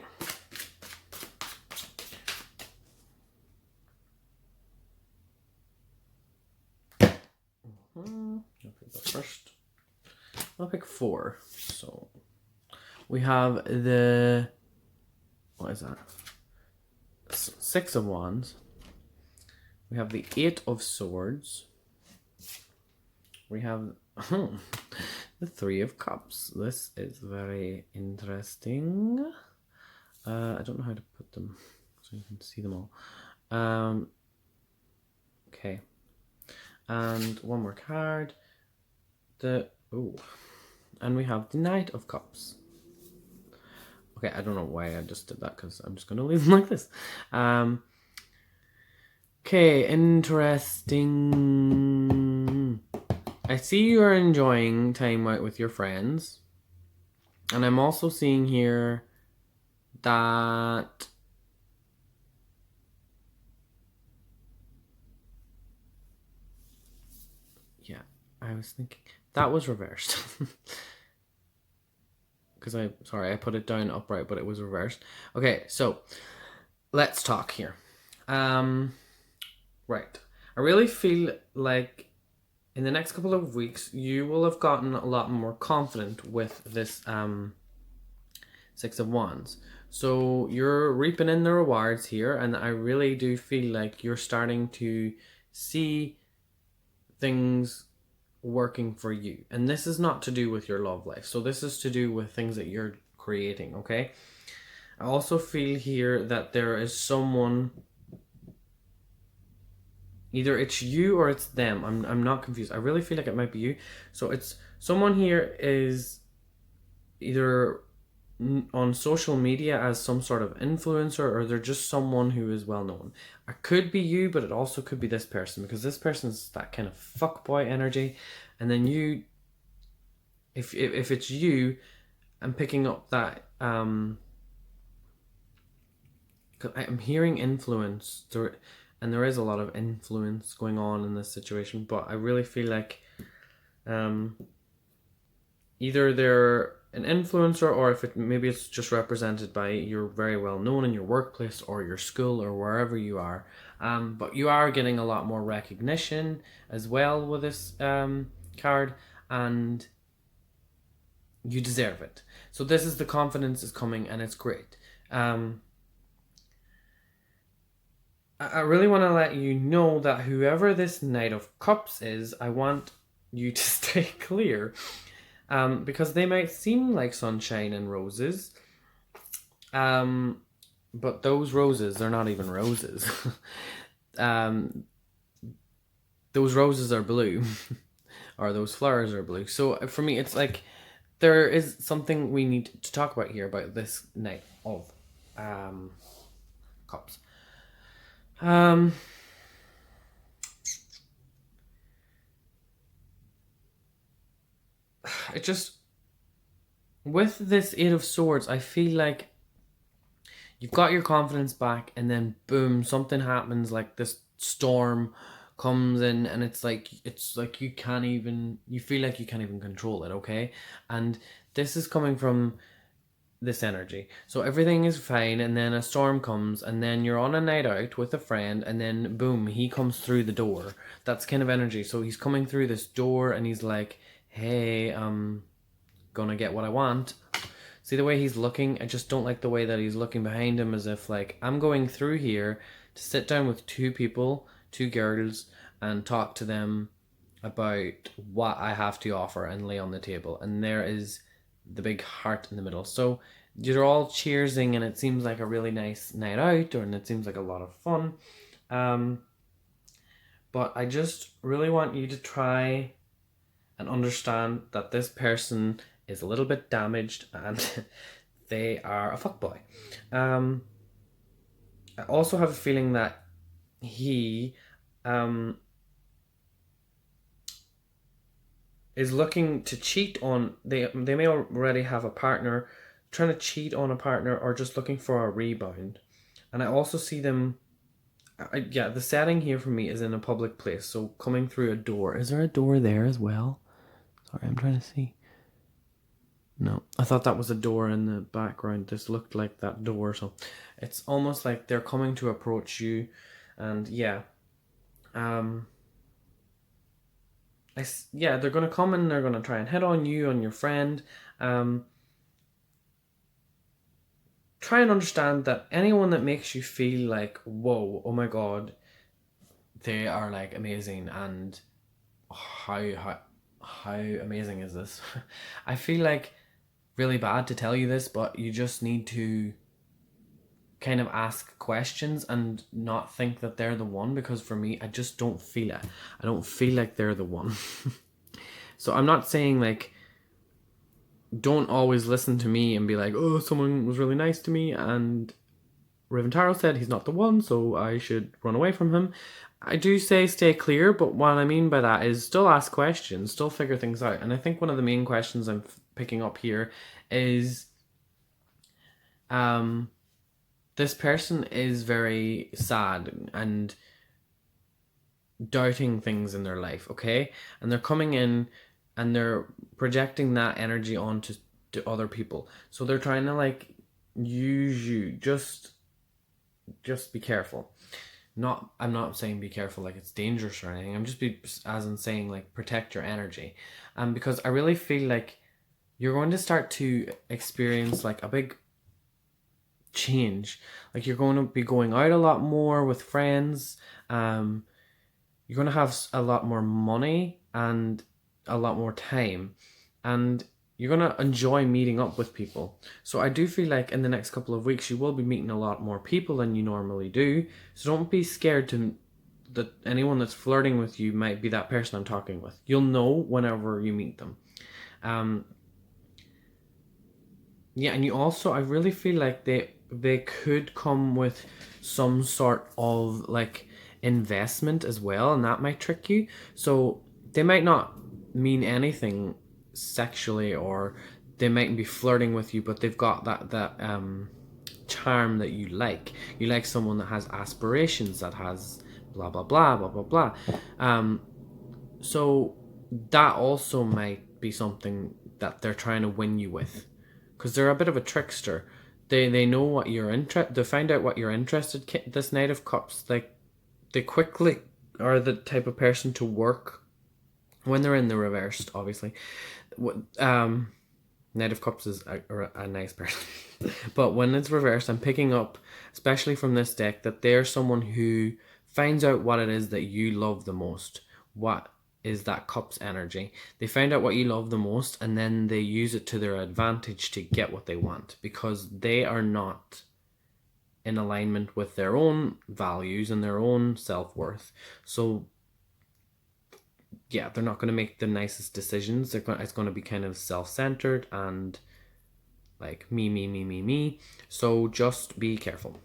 I'll pick the first. I'll pick 4. So we have the, what is that? 6 of Wands. We have the 8 of Swords. We have the 3 of Cups. This is very interesting. I don't know how to put them so you can see them all. Okay. And one more card. And we have the Knight of Cups. Okay, I don't know why I just did that because I'm just going to leave them like this. Okay, interesting. I see you are enjoying time out with your friends. And I'm also seeing here that I was thinking that was reversed. Because I put it down upright, but it was reversed. Okay, so let's talk here. Right. I really feel like in the next couple of weeks, you will have gotten a lot more confident with this 6 of Wands. So you're reaping in the rewards here, and I really do feel like you're starting to see things working for you. And this is not to do with your love life. So this is to do with things that you're creating, okay? I also feel here that there is someone, either it's you or it's them. I'm not confused. I really feel like it might be you. So it's someone here is either on social media as some sort of influencer, or they're just someone who is well known. It could be you, but it also could be this person, because this person's that kind of fuckboy energy. And then you, if it's you, I'm picking up that cause I'm hearing influence there, and there is a lot of influence going on in this situation. But I really feel like either they're an influencer, or if it maybe it's just represented by you're very well known in your workplace or your school or wherever you are. But you are getting a lot more recognition as well with this card, and you deserve it. So this is the confidence is coming, and it's great. I really want to let you know that whoever this Knight of Cups is, I want you to stay clear. Because they might seem like sunshine and roses, but those roses, they're not even roses. Those roses are blue, or those flowers are blue. So for me, it's like there is something we need to talk about here about this Knight of Cups. It just, with this Eight of Swords, I feel like you've got your confidence back, and then boom, something happens, like this storm comes in, and it's like you can't even, you feel like you can't even control it, okay? And this is coming from this energy. So everything is fine, and then a storm comes, and then you're on a night out with a friend, and then boom, he comes through the door. That's kind of energy. So he's coming through this door, and he's like, hey, I'm gonna get what I want. See the way he's looking? I just don't like the way that he's looking behind him, as if like, I'm going through here to sit down with two people, two girls, and talk to them about what I have to offer and lay on the table. And there is the big heart in the middle. So you're all cheersing, and it seems like a really nice night out, and it seems like a lot of fun. But I just really want you to try and understand that this person is a little bit damaged, and they are a fuckboy. I also have a feeling that he is looking to cheat on, they may already have a partner, trying to cheat on a partner, or just looking for a rebound. And I also see them, the setting here for me is in a public place, so coming through a door. Is there a door there as well? Sorry, I'm trying to see. No, I thought that was a door in the background. This looked like that door, so it's almost like they're coming to approach you, and yeah, they're gonna come and they're gonna try and hit on you, on your friend. Try and understand that anyone that makes you feel like, whoa, oh my god, they are like amazing, and how amazing is this? I feel like really bad to tell you this, but you just need to kind of ask questions and not think that they're the one, because for me, I just don't feel it. I don't feel like they're the one. So I'm not saying like, don't always listen to me and be like, oh, someone was really nice to me and Riventaro said he's not the one, so I should run away from him. I do say stay clear, but what I mean by that is still ask questions, still figure things out. And I think one of the main questions I'm picking up here is this person is very sad and doubting things in their life, okay? And they're coming in and they're projecting that energy onto other people. So they're trying to like use you. Just be careful. I'm not saying be careful like it's dangerous or anything. I'm just as in saying like protect your energy. Because I really feel like you're going to start to experience like a big change. Like you're going to be going out a lot more with friends. You're going to have a lot more money, and a lot more time, and you're going to enjoy meeting up with people. So I do feel like in the next couple of weeks you will be meeting a lot more people than you normally do. So don't be scared that anyone that's flirting with you might be that person I'm talking with. You'll know whenever you meet them. Yeah, and you also, I really feel like they could come with some sort of like investment as well, and that might trick you. So they might not mean anything sexually, or they might be flirting with you, but they've got that charm that you like. You like someone that has aspirations, that has blah blah blah blah blah blah. So that also might be something that they're trying to win you with, because they're a bit of a trickster. They know what you're interested. They find out what you're interested. This Knight of Cups, like, they quickly are the type of person to work when they're in the reversed. Obviously, Knight of Cups is a nice person, but when it's reversed, I'm picking up, especially from this deck, that they're someone who finds out what it is that you love the most. What is that Cups energy? They find out what you love the most, and then they use it to their advantage to get what they want, because they are not in alignment with their own values and their own self-worth. So yeah, they're not going to make the nicest decisions. It's going to be kind of self-centered and like me. So just be careful.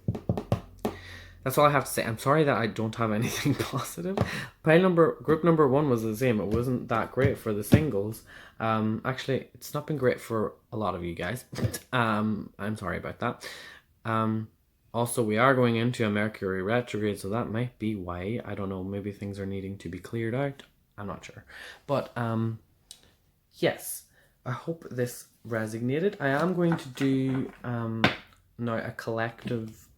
That's all I have to say. I'm sorry that I don't have anything positive. Group number 1 was the same. It wasn't that great for the singles. Actually, it's not been great for a lot of you guys. I'm sorry about that. Also, we are going into a Mercury retrograde, so that might be why. I don't know. Maybe things are needing to be cleared out. I'm not sure. But yes, I hope this resonated. I am going to do now a collective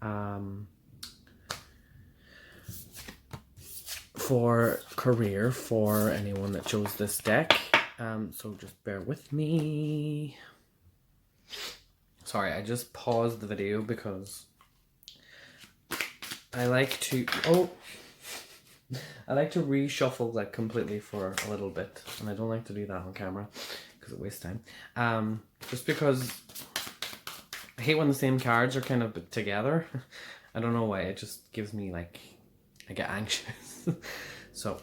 for career for anyone that chose this deck. So just bear with me. Sorry, I just paused the video because I like to reshuffle like completely for a little bit, and I don't like to do that on camera because it wastes time. Just because I hate when the same cards are kind of together. I don't know why, it just gives me like, I get anxious. So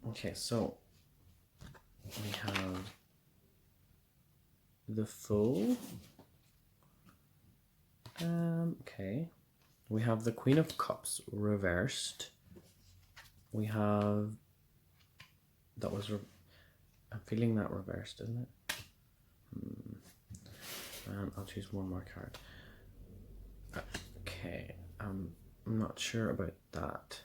okay, so we have the Fool. Okay, we have the Queen of Cups reversed. We have, that was I'm feeling that reversed, isn't it? I'll choose one more card. Okay, I'm not sure about that.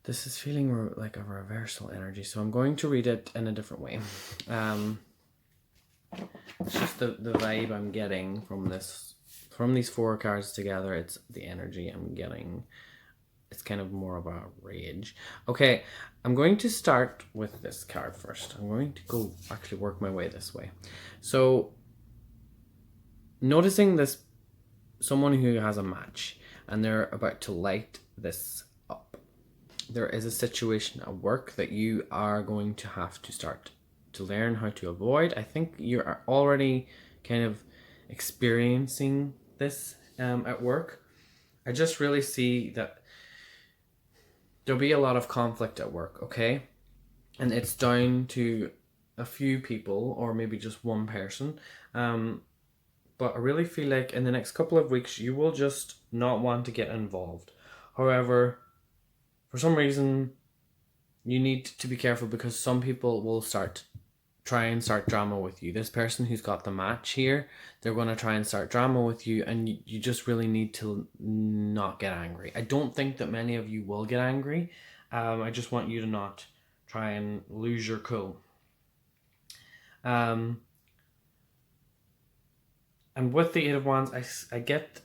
This is feeling like a reversal energy, so I'm going to read it in a different way. It's just the vibe I'm getting from these 4 cards together. It's the energy I'm getting. It's kind of more of a rage. Okay, I'm going to start with this card first. I'm going to actually work my way this way. So, noticing this, someone who has a match and they're about to light this up. There is a situation at work that you are going to have to start to learn how to avoid. I think you're already kind of experiencing this at work. I just really see that there'll be a lot of conflict at work, okay? And it's down to a few people, or maybe just one person. But I really feel like in the next couple of weeks, you will just not want to get involved. However, for some reason, you need to be careful, because some people will try and start drama with you. This person who's got the match here, they're going to try and start drama with you, and you just really need to not get angry. I don't think that many of you will get angry. I just want you to not try and lose your cool. And with the 8 of Wands, I get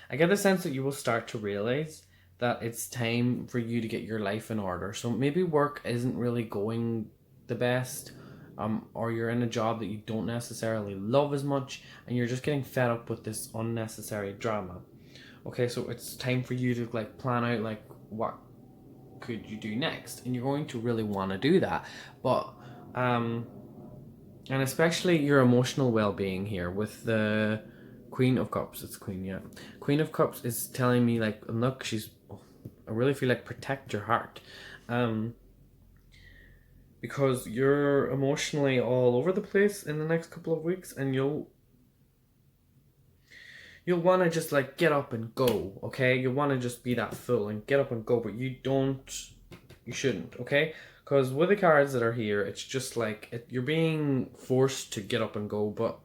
the sense that you will start to realize that it's time for you to get your life in order. So maybe work isn't really going the best, or you're in a job that you don't necessarily love as much, and you're just getting fed up with this unnecessary drama. Okay, so it's time for you to like plan out like what could you do next, and you're going to really want to do that. But and especially your emotional well-being here with the Queen of Cups. It's Queen, yeah. Queen of Cups is telling me like, look, I really feel like protect your heart, because you're emotionally all over the place in the next couple of weeks, and you'll want to just like get up and go. Okay, you'll want to just be that full and get up and go, but you shouldn't. Okay, because with the cards that are here, it's just like you're being forced to get up and go. But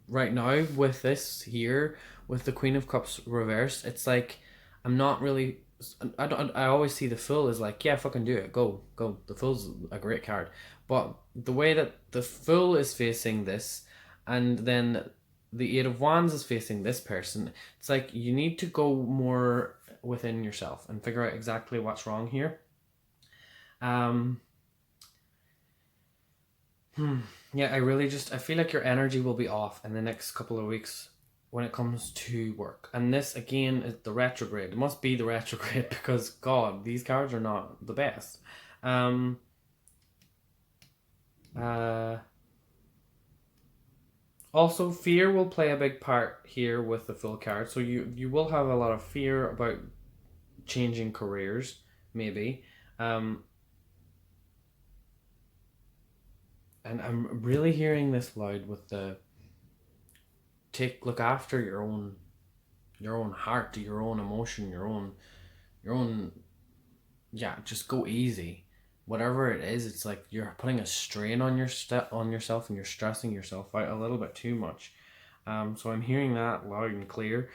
right now with this here, with the Queen of Cups reverse, it's like I'm not really. I always see the Fool as like, yeah, fucking do it, go. The Fool's a great card, but the way that the Fool is facing this, and then the Eight of Wands is facing this person, it's like you need to go more within yourself and figure out exactly what's wrong here. Yeah, I feel like your energy will be off in the next couple of weeks when it comes to work. And this again is the retrograde. It must be the retrograde because God, these cards are not the best. Also, fear will play a big part here with the Fool card. So you will have a lot of fear about changing careers, maybe. And I'm really hearing this loud with the look after your own heart, your own emotion, your own yeah, just go easy. Whatever it is, it's like you're putting a strain on yourself, and you're stressing yourself out a little bit too much. So I'm hearing that loud and clear.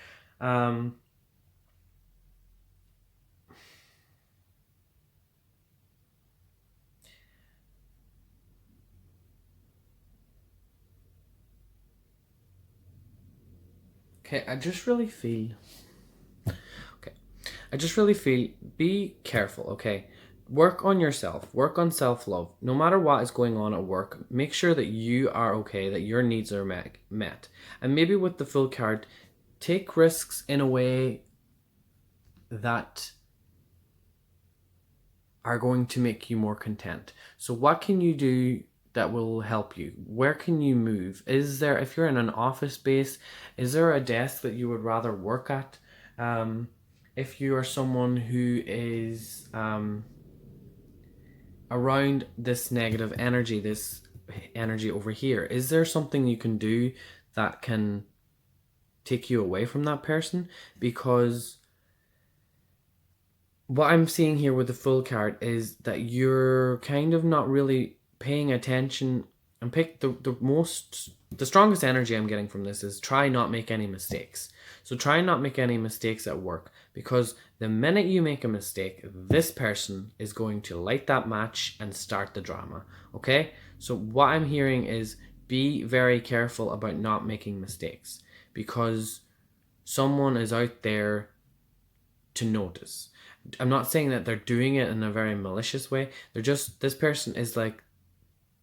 Okay, I just really feel be careful, okay? Work on yourself, work on self-love. No matter what is going on at work, make sure that you are okay, that your needs are met. And maybe with the Fool card, take risks in a way that are going to make you more content. So what can you do that will help you? Where can you move? Is there, if you're in an office space, is there a desk that you would rather work at? If you are someone who is around this negative energy, this energy over here, is there something you can do that can take you away from that person? Because what I'm seeing here with the Fool card is that you're kind of not really paying attention, and pick the strongest energy I'm getting from this is try not make any mistakes. So try not make any mistakes at work, because the minute you make a mistake, this person is going to light that match and start the drama. Okay? So what I'm hearing is be very careful about not making mistakes, because someone is out there to notice. I'm not saying that they're doing it in a very malicious way. This person is like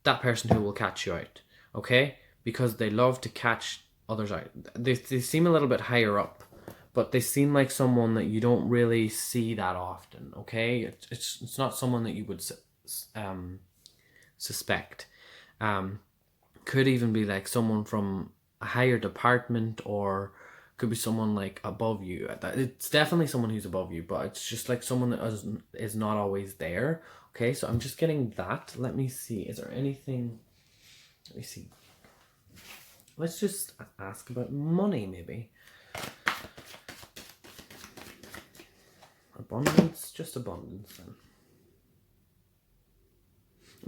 that person who will catch you out, okay? Because they love to catch others out. They seem a little bit higher up, but they seem like someone that you don't really see that often, okay? It's not someone that you would suspect. Could even be like someone from a higher department, or could be someone like above you. It's definitely someone who's above you, but it's just like someone that is not always there. Okay, so I'm just getting that. Let me see. Is there anything? Let me see. Let's just ask about money, maybe. Abundance, just abundance then.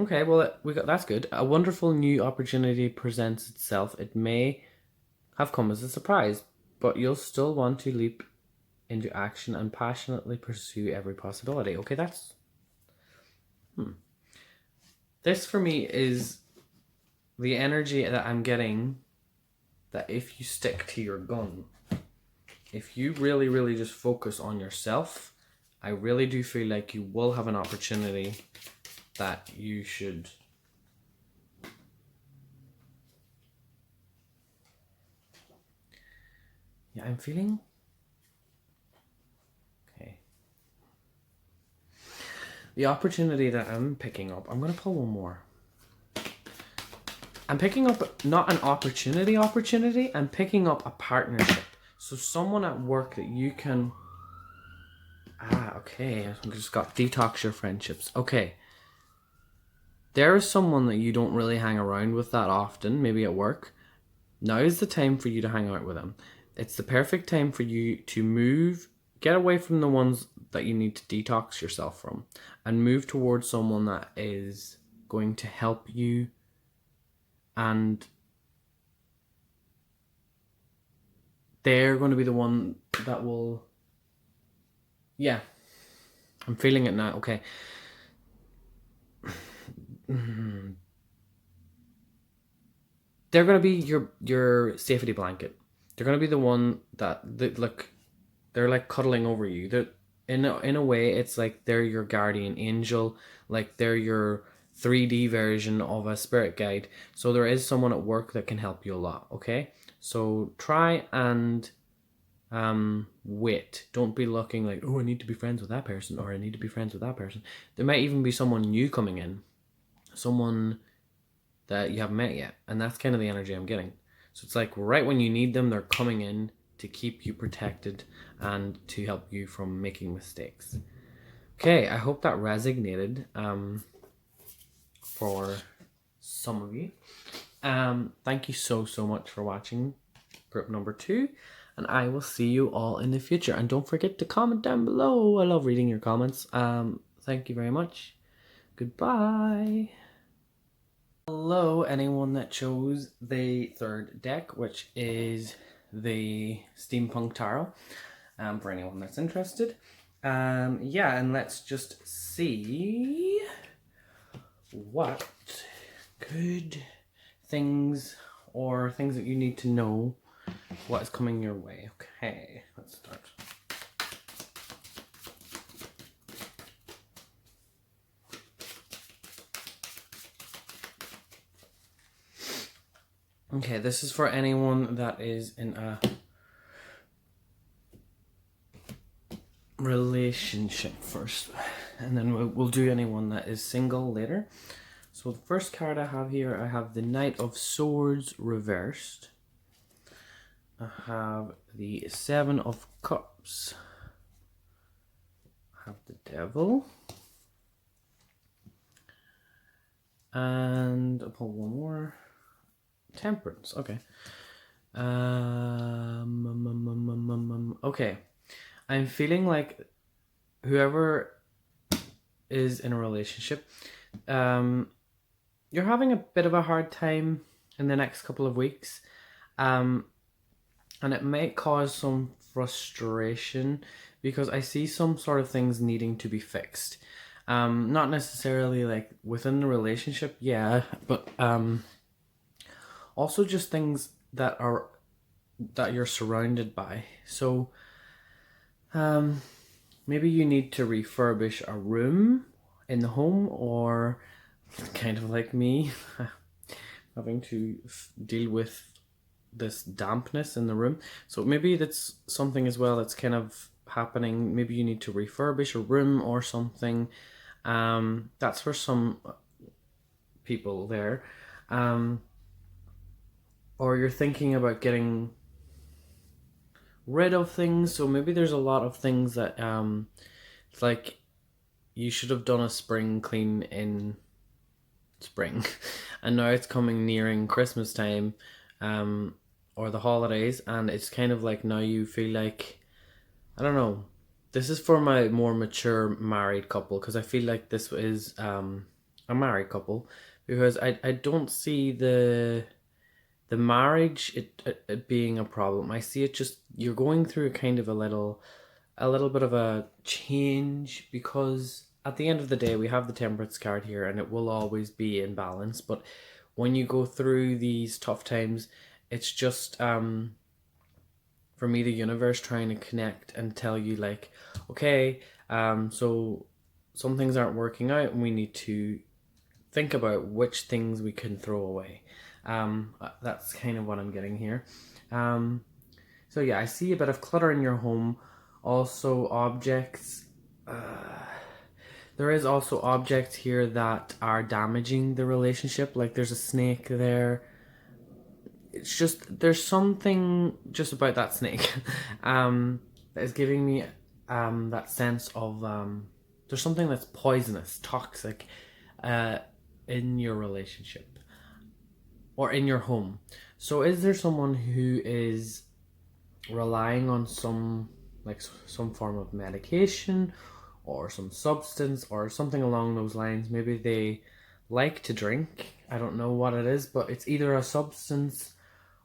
Okay, well that's good. A wonderful new opportunity presents itself. It may have come as a surprise, but you'll still want to leap into action and passionately pursue every possibility. Okay, that's... This for me is the energy that I'm getting, that if you stick to your gun, if you really, really just focus on yourself I really do feel like you will have an opportunity that you should... Yeah, I'm feeling... Okay. The opportunity that I'm picking up, I'm going to pull one more. I'm picking up not an opportunity, I'm picking up a partnership. So someone at work that you can... okay. I just got detox your friendships. Okay. There is someone that you don't really hang around with that often, maybe at work. Now is the time for you to hang out with them. It's the perfect time for you to move, get away from the ones that you need to detox yourself from, and move towards someone that is going to help you, and they're going to be the one that will... Yeah. I'm feeling it now. Okay. They're going to be your safety blanket. They're going to be the one that they're like cuddling over you. They're, in a way, it's like they're your guardian angel, like they're your 3D version of a spirit guide. So there is someone at work that can help you a lot, okay? So try and wait. Don't be looking like, oh, I need to be friends with that person, or I need to be friends with that person. There might even be someone new coming in, someone that you haven't met yet, and that's kind of the energy I'm getting. So it's like right when you need them, they're coming in to keep you protected and to help you from making mistakes. Okay, I hope that resonated for some of you. Thank you so much for watching group number 2, and I will see you all in the future. And don't forget to comment down below. I love reading your comments. Thank you very much. Goodbye. Hello, anyone that chose the third deck, which is the Steampunk Tarot, for anyone that's interested. Yeah, and let's just see what good things or things that you need to know what is coming your way. Okay, let's start. Okay, this is for anyone that is in a relationship first, and then we'll do anyone that is single later. So the first card I have here, I have the Knight of Swords reversed. I have the Seven of Cups. I have the Devil. And I'll pull one more. Temperance, okay. Okay. I'm feeling like whoever is in a relationship, you're having a bit of a hard time in the next couple of weeks. And it might cause some frustration because I see some sort of things needing to be fixed. Not necessarily like within the relationship, yeah, but also just things that you're surrounded by. So maybe you need to refurbish a room in the home, or kind of like me, having to deal with this dampness in the room. So maybe that's something as well that's kind of happening. Maybe you need to refurbish a room or something. That's for some people there. Or you're thinking about getting rid of things. So maybe there's a lot of things that it's like you should have done a spring clean in spring and now it's coming nearing Christmas time or the holidays, and it's kind of like now you feel like, I don't know, this is for my more mature married couple, because I feel like this is a married couple, because I don't see the marriage it being a problem. I see it just, you're going through kind of a little bit of a change, because at the end of the day we have the Temperance card here and it will always be in balance, but when you go through these tough times, it's just for me the universe trying to connect and tell you like, okay, So some things aren't working out and we need to think about which things we can throw away. That's kind of what I'm getting here. So yeah, I see a bit of clutter in your home. Also objects. There is also objects here that are damaging the relationship. Like there's a snake there. It's just, there's something just about that snake that is giving me that sense of there's something that's poisonous, toxic in your relationship or in your home. So is there someone who is relying on some form of medication or some substance or something along those lines? Maybe they like to drink. I don't know what it is, but it's either a substance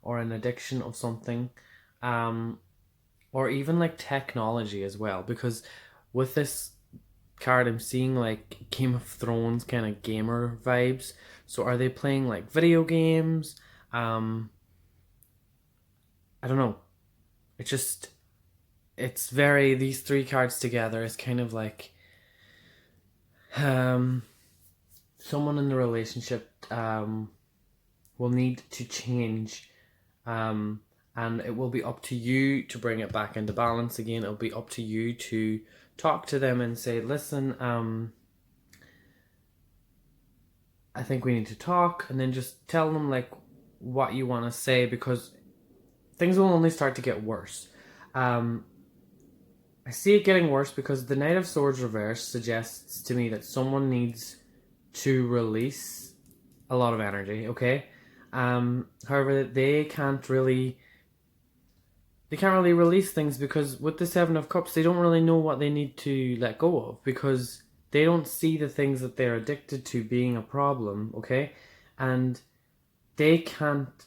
or an addiction of something, or even like technology as well, because with this card I'm seeing like Game of Thrones kind of gamer vibes. So are they playing like video games? I don't know. It's just, it's very, these three cards together is kind of like someone in the relationship will need to change, and it will be up to you to bring it back into balance again. It'll be up to you to talk to them and say, listen, I think we need to talk, and then just tell them like what you want to say, because things will only start to get worse. I see it getting worse because the Knight of Swords reverse suggests to me that someone needs to release a lot of energy, okay? However, they can't really release things because with the Seven of Cups, they don't really know what they need to let go of, because they don't see the things that they're addicted to being a problem, okay? And they can't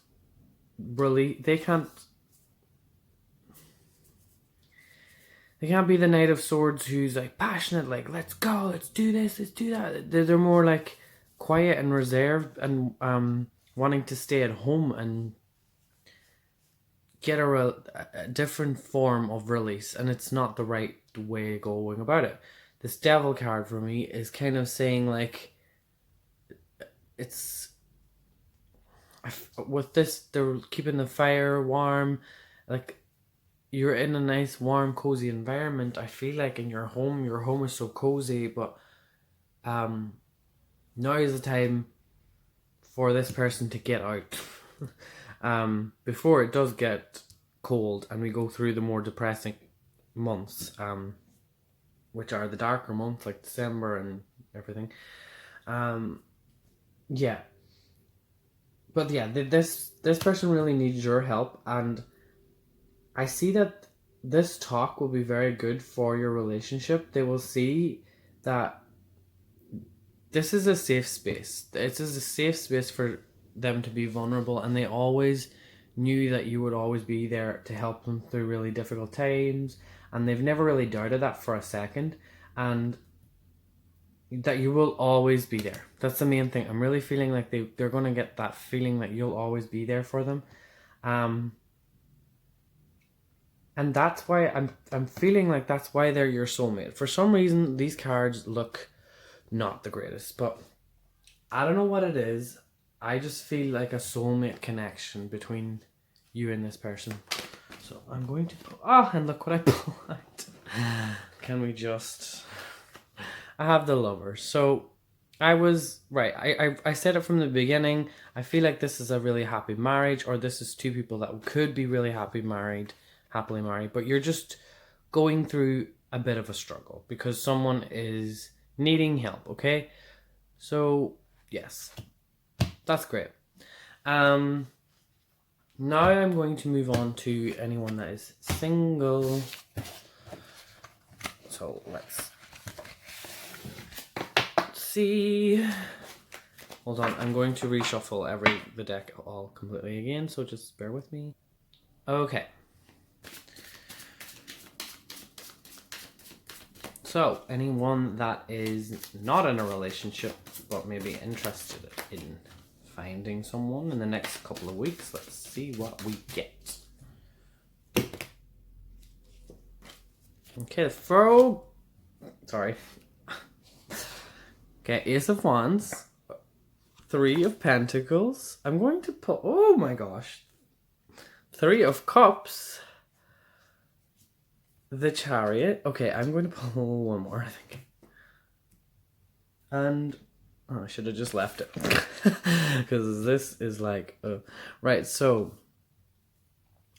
be the Knight of Swords who's like passionate, like let's go, let's do this, let's do that. They're more like quiet and reserved and wanting to stay at home and get a different form of release, and it's not the right way going about it. This Devil card for me is kind of saying like, it's with this, they're keeping the fire warm, like you're in a nice warm cozy environment. I feel like in your home is so cozy, but now is the time for this person to get out before it does get cold and we go through the more depressing months, which are the darker months like December and everything. Yeah, but yeah, this person really needs your help, and I see that this talk will be very good for your relationship. They will see that this is a safe space. It is a safe space for them to be vulnerable, and they always knew that you would always be there to help them through really difficult times, and they've never really doubted that for a second, and that you will always be there. That's the main thing. I'm really feeling like they're going to get that feeling that you'll always be there for them. And that's why I'm feeling like that's why they're your soulmate. For some reason, these cards look not the greatest, but I don't know what it is. I just feel like a soulmate connection between you and this person. So I'm going to pull, and look what I pulled out. Can we just, I have the Lovers. So I was right. I said it from the beginning. I feel like this is a really happy marriage, or this is two people that could be really happily married, but you're just going through a bit of a struggle because someone is needing help, okay? So, yes. That's great. Now I'm going to move on to anyone that is single. So, let's see. Hold on, I'm going to reshuffle the deck all completely again, so just bear with me. Okay. So, anyone that is not in a relationship, but maybe interested in finding someone in the next couple of weeks, let's see what we get. Okay, the Sorry. Okay, Ace of Wands. 3 of Pentacles. I'm going to put... Oh my gosh. 3 of Cups. The Chariot. Okay, I'm going to pull one more, I think. And... Oh, I should have just left it. Because this is like... Right, so...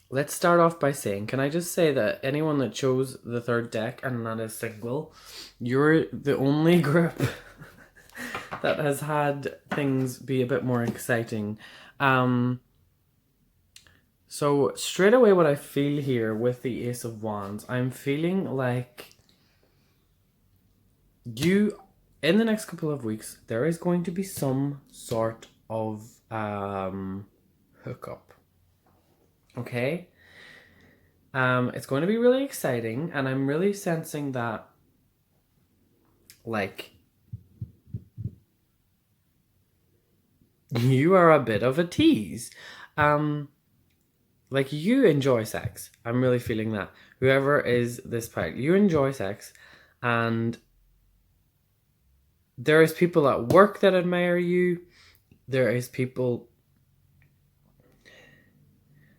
Let's start off by saying, can I just say that anyone that chose the third deck and that is single, you're the only group that has had things be a bit more exciting. So straight away what I feel here with the Ace of Wands, I'm feeling like you, in the next couple of weeks, there is going to be some sort of hookup. Okay? It's going to be really exciting, and I'm really sensing that, like, you are a bit of a tease. Like, you enjoy sex. I'm really feeling that. Whoever is this part, you enjoy sex, and there is people at work that admire you. There is people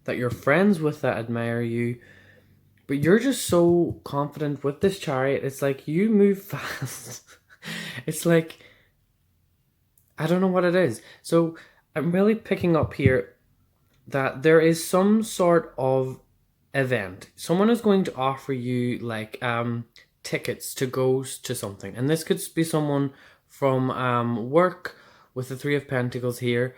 that you're friends with that admire you, but you're just so confident with this Chariot. It's like you move fast. It's like, I don't know what it is. So I'm really picking up here that there is some sort of event. Someone is going to offer you like tickets to go to something, and this could be someone from work with the 3 of Pentacles here,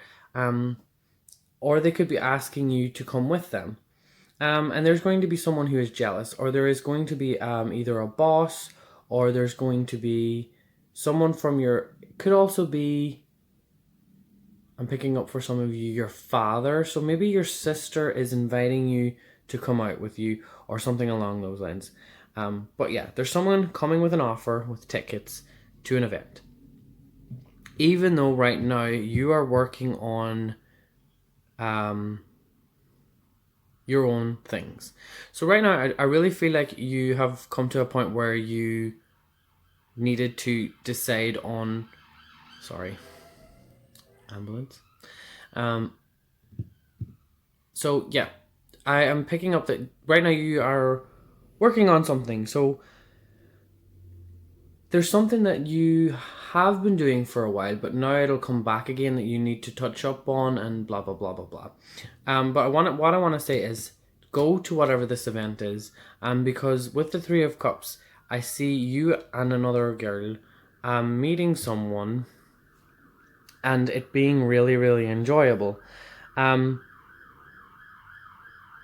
or they could be asking you to come with them. And there's going to be someone who is jealous, or there is going to be either a boss, or there's going to be someone from your... Could also be, I'm picking up for some of you, your father. So maybe your sister is inviting you to come out with you, or something along those lines. But yeah, there's someone coming with an offer with tickets to an event. Even though right now you are working on your own things. So right now, I really feel like you have come to a point where you needed to decide on... Sorry. Ambulance. So yeah, I am picking up that right now you are working on something. So there's something that you have been doing for a while, but now it'll come back again that you need to touch up on and blah, blah, blah, blah, blah. But what I want to say is go to whatever this event is. Because with the 3 of Cups, I see you and another girl meeting someone and it being really, really enjoyable. But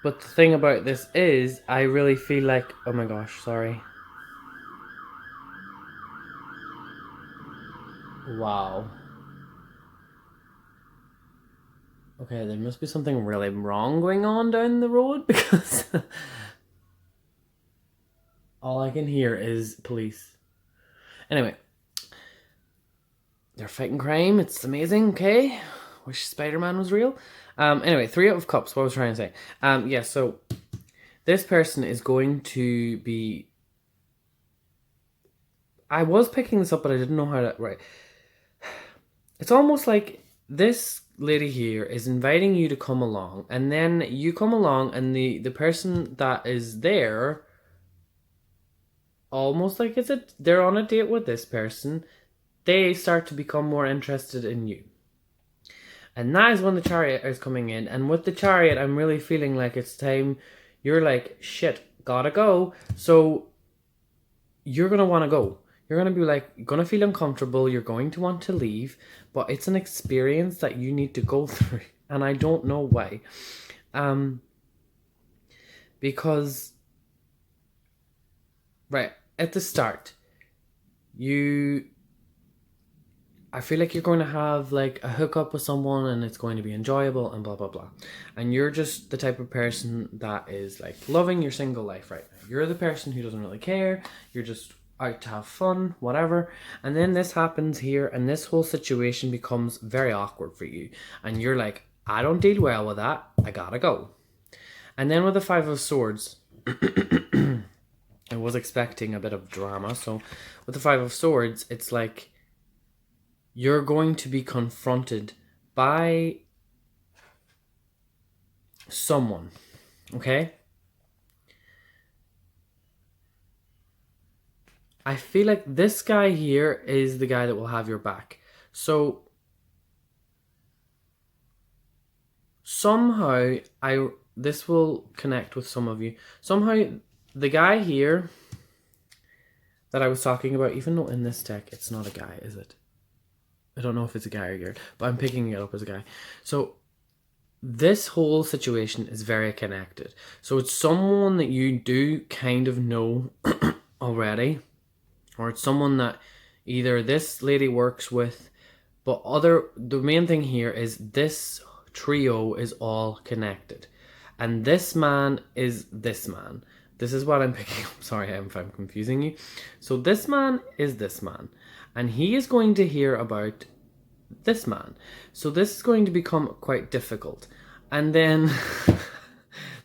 the thing about this is I really feel like... Oh my gosh, sorry. Wow. Okay, there must be something really wrong going on down the road, because all I can hear is police. Anyway, they're fighting crime. It's amazing, okay? Wish Spider-Man was real. Anyway, 3 of Cups, what I was trying to say. Yeah, so this person is going to be... I was picking this up, but I didn't know how to... Right. It's almost like this lady here is inviting you to come along, and then you come along, and the person that is there, almost like they're on a date with this person, they start to become more interested in you. And that is when the Chariot is coming in. And with the Chariot, I'm really feeling like it's time. You're like, shit, gotta go. So you're going to want to go. You're going to be like, you're going to feel uncomfortable. You're going to want to leave. But it's an experience that you need to go through. And I don't know why. Because, right, at the start, I feel like you're going to have like a hookup with someone and it's going to be enjoyable and blah, blah, blah. And you're just the type of person that is like loving your single life right now. You're the person who doesn't really care. You're just out to have fun, whatever. And then this happens here and this whole situation becomes very awkward for you. And you're like, I don't deal well with that. I gotta go. And then with the 5 of Swords, I'm I was expecting a bit of drama. So with the Five of Swords, it's like you're going to be confronted by someone, okay? I feel like this guy here is the guy that will have your back. So somehow this will connect with some of you. Somehow the guy here that I was talking about, even though in this deck it's not a guy, is it? I don't know if it's a guy or a girl, but I'm picking it up as a guy. So this whole situation is very connected. So it's someone that you do kind of know already, or it's someone that either this lady works with, but the main thing here is this trio is all connected. And this man is this man. This is what I'm picking up. Sorry if I'm confusing you. So this man is this man. And he is going to hear about this man. So this is going to become quite difficult. And then...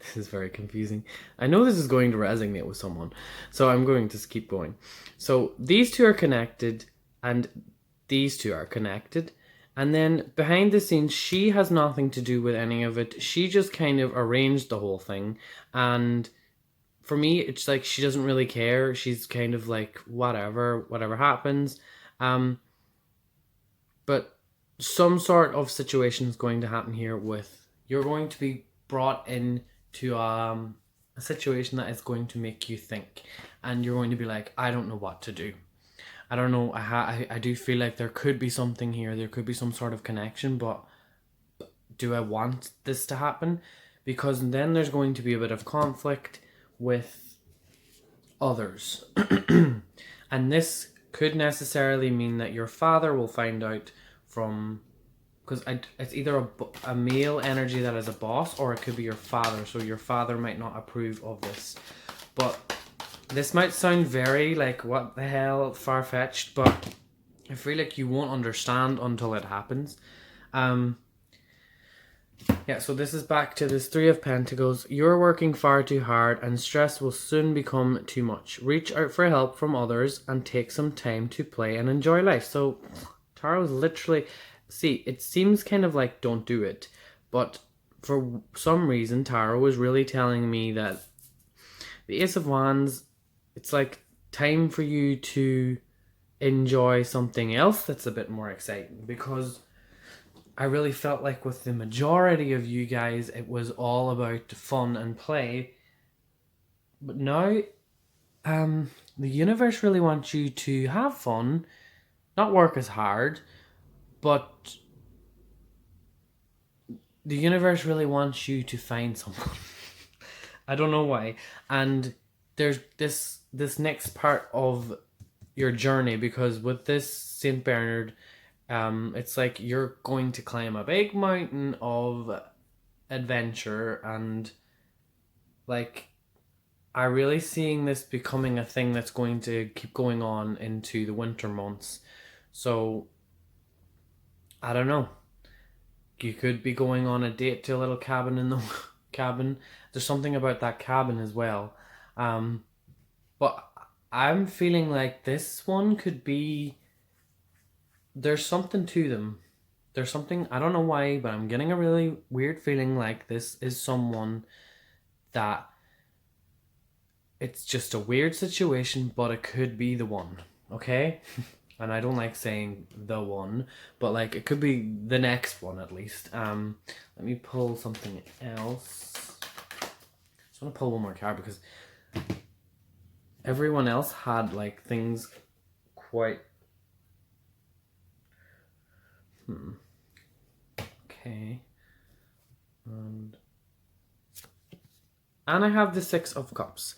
this is very confusing. I know this is going to resonate with someone. So I'm going to keep going. So these two are connected. And these two are connected. And then behind the scenes, she has nothing to do with any of it. She just kind of arranged the whole thing. And for me, it's like she doesn't really care. She's kind of like, whatever happens. But some sort of situation is going to happen here with, you're going to be brought in to a situation that is going to make you think. And you're going to be like, I don't know what to do. I don't know, I do feel like there could be something here. There could be some sort of connection, but do I want this to happen? Because then there's going to be a bit of conflict with others. And this could necessarily mean that your father will find out from... because it's either a male energy that is a boss, or it could be your father. So your father might not approve of this. But... this might sound very, like, what the hell, far-fetched, but I feel like you won't understand until it happens. Yeah, so this is back to this Three of Pentacles. You're working far too hard and stress will soon become too much. Reach out for help from others and take some time to play and enjoy life. So, Taro's literally... see, it seems kind of like don't do it, but for some reason, Taro was really telling me that the Ace of Wands... it's like time for you to enjoy something else that's a bit more exciting, because I really felt like with the majority of you guys, it was all about fun and play. But now, the universe really wants you to have fun, not work as hard, but the universe really wants you to find someone. I don't know why. And there's this next part of your journey, because with this Saint Bernard, it's like you're going to climb a big mountain of adventure, and like I really seeing this becoming a thing that's going to keep going on into the winter months. So I don't know. You could be going on a date to a little cabin in the cabin. There's something about that cabin as well. But I'm feeling like this one could be... there's something to them. There's something, I don't know why, but I'm getting a really weird feeling like this is someone that... it's just a weird situation, but it could be the one, okay? And I don't like saying the one, but like it could be the next one at least. Let me pull something else. I just want to pull one more card because everyone else had like things quite... Okay. And I have the Six of Cups.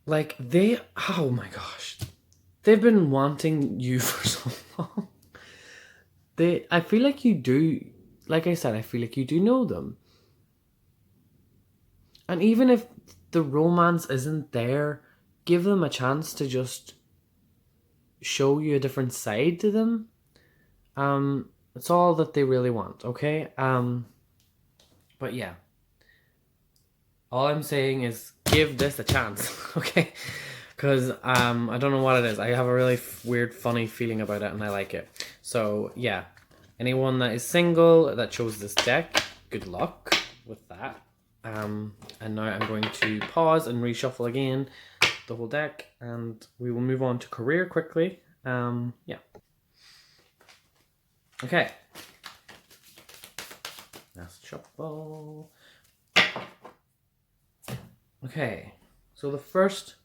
Like they... oh my gosh. They've been wanting you for so long. I feel like you do, like I said, I feel like you do know them. And even if the romance isn't there, give them a chance to just show you a different side to them. It's all that they really want, okay? But yeah. All I'm saying is give this a chance, okay? Because I don't know what it is. I have a really weird, funny feeling about it, and I like it. So yeah, anyone that is single that chose this deck, good luck with that. And now I'm going to pause and reshuffle again the whole deck, and we will move on to career quickly. Yeah. Okay. Let's shuffle. Okay. So the first.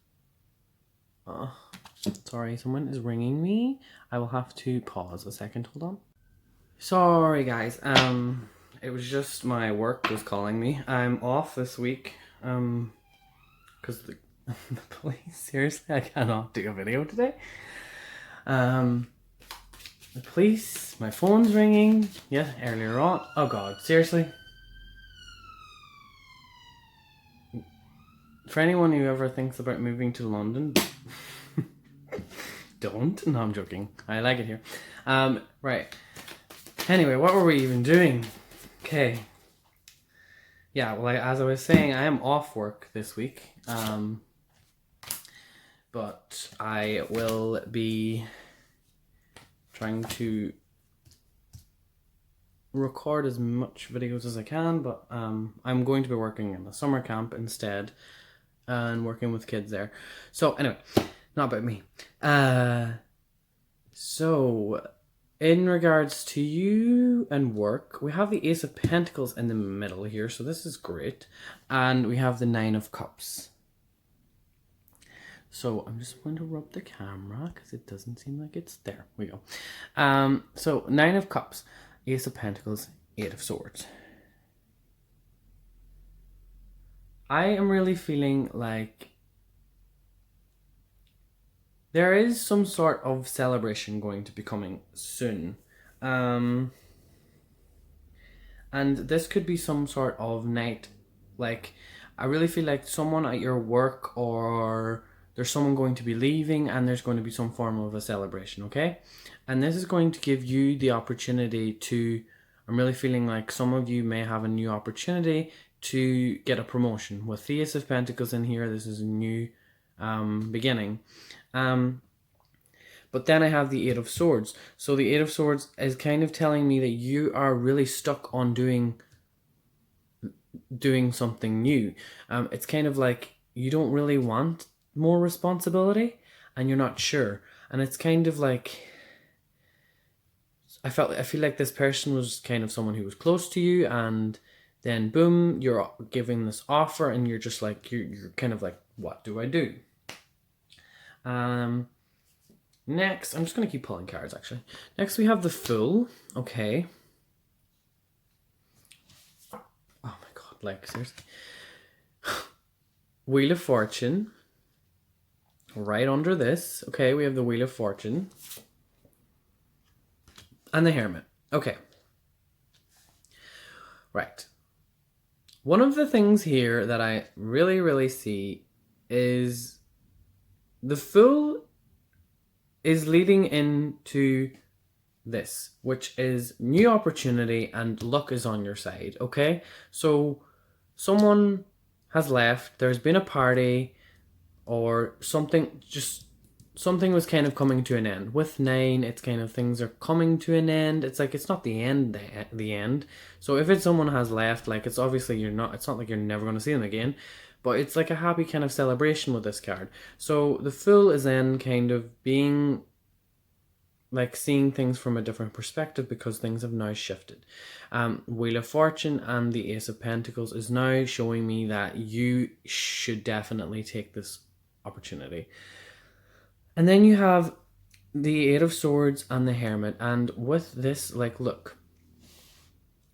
Sorry, someone is ringing me. I will have to pause a second. Hold on. Sorry, guys. It was just my work was calling me. I'm off this week. Because the police. Seriously, I cannot do a video today. The police. My phone's ringing. Yeah, earlier on. Oh God, seriously. For anyone who ever thinks about moving to London, don't. No, I'm joking. I like it here. Right. Anyway, what were we even doing? Okay. Yeah, well, as I was saying, I am off work this week. But I will be trying to record as much videos as I can, but I'm going to be working in the summer camp instead and working with kids there. So anyway, not about me. So in regards to you and work, we have the Ace of Pentacles in the middle here, so this is great. And we have the Nine of Cups. So I'm just going to rub the camera because it doesn't seem like it's there. We go. So Nine of Cups, Ace of Pentacles, Eight of Swords. I am really feeling like there is some sort of celebration going to be coming soon. And this could be some sort of night. Like, I really feel like someone at your work, or there's someone going to be leaving and there's going to be some form of a celebration, okay? And this is going to give you the opportunity to, I'm really feeling like some of you may have a new opportunity to get a promotion. With the Ace of Pentacles in here, this is a new beginning. But then I have the Eight of Swords. So the Eight of Swords is kind of telling me that you are really stuck on doing something new. It's kind of like you don't really want more responsibility and you're not sure. And it's kind of like, I feel like this person was kind of someone who was close to you, and then boom, you're giving this offer and you're just like, you're kind of like, what do I do? Next, I'm just going to keep pulling cards actually. Next we have the Fool. Okay. Oh my God, like seriously. Wheel of Fortune. Right under this. Okay, we have the Wheel of Fortune. And the Hermit. Okay. Right. One of the things here that I really, really see is the Fool is leading into this, which is new opportunity and luck is on your side, okay? So someone has left, there's been a party or something, just something was kind of coming to an end. With 9, it's kind of things are coming to an end. It's like, it's not the end, the end. So if it's someone has left, like, it's obviously it's not like you're never going to see them again, but it's like a happy kind of celebration with this card. So the Fool is then kind of being like seeing things from a different perspective because things have now shifted. Wheel of Fortune and the Ace of Pentacles is now showing me that you should definitely take this opportunity. And then you have the Eight of Swords and the Hermit. And with this, like, look,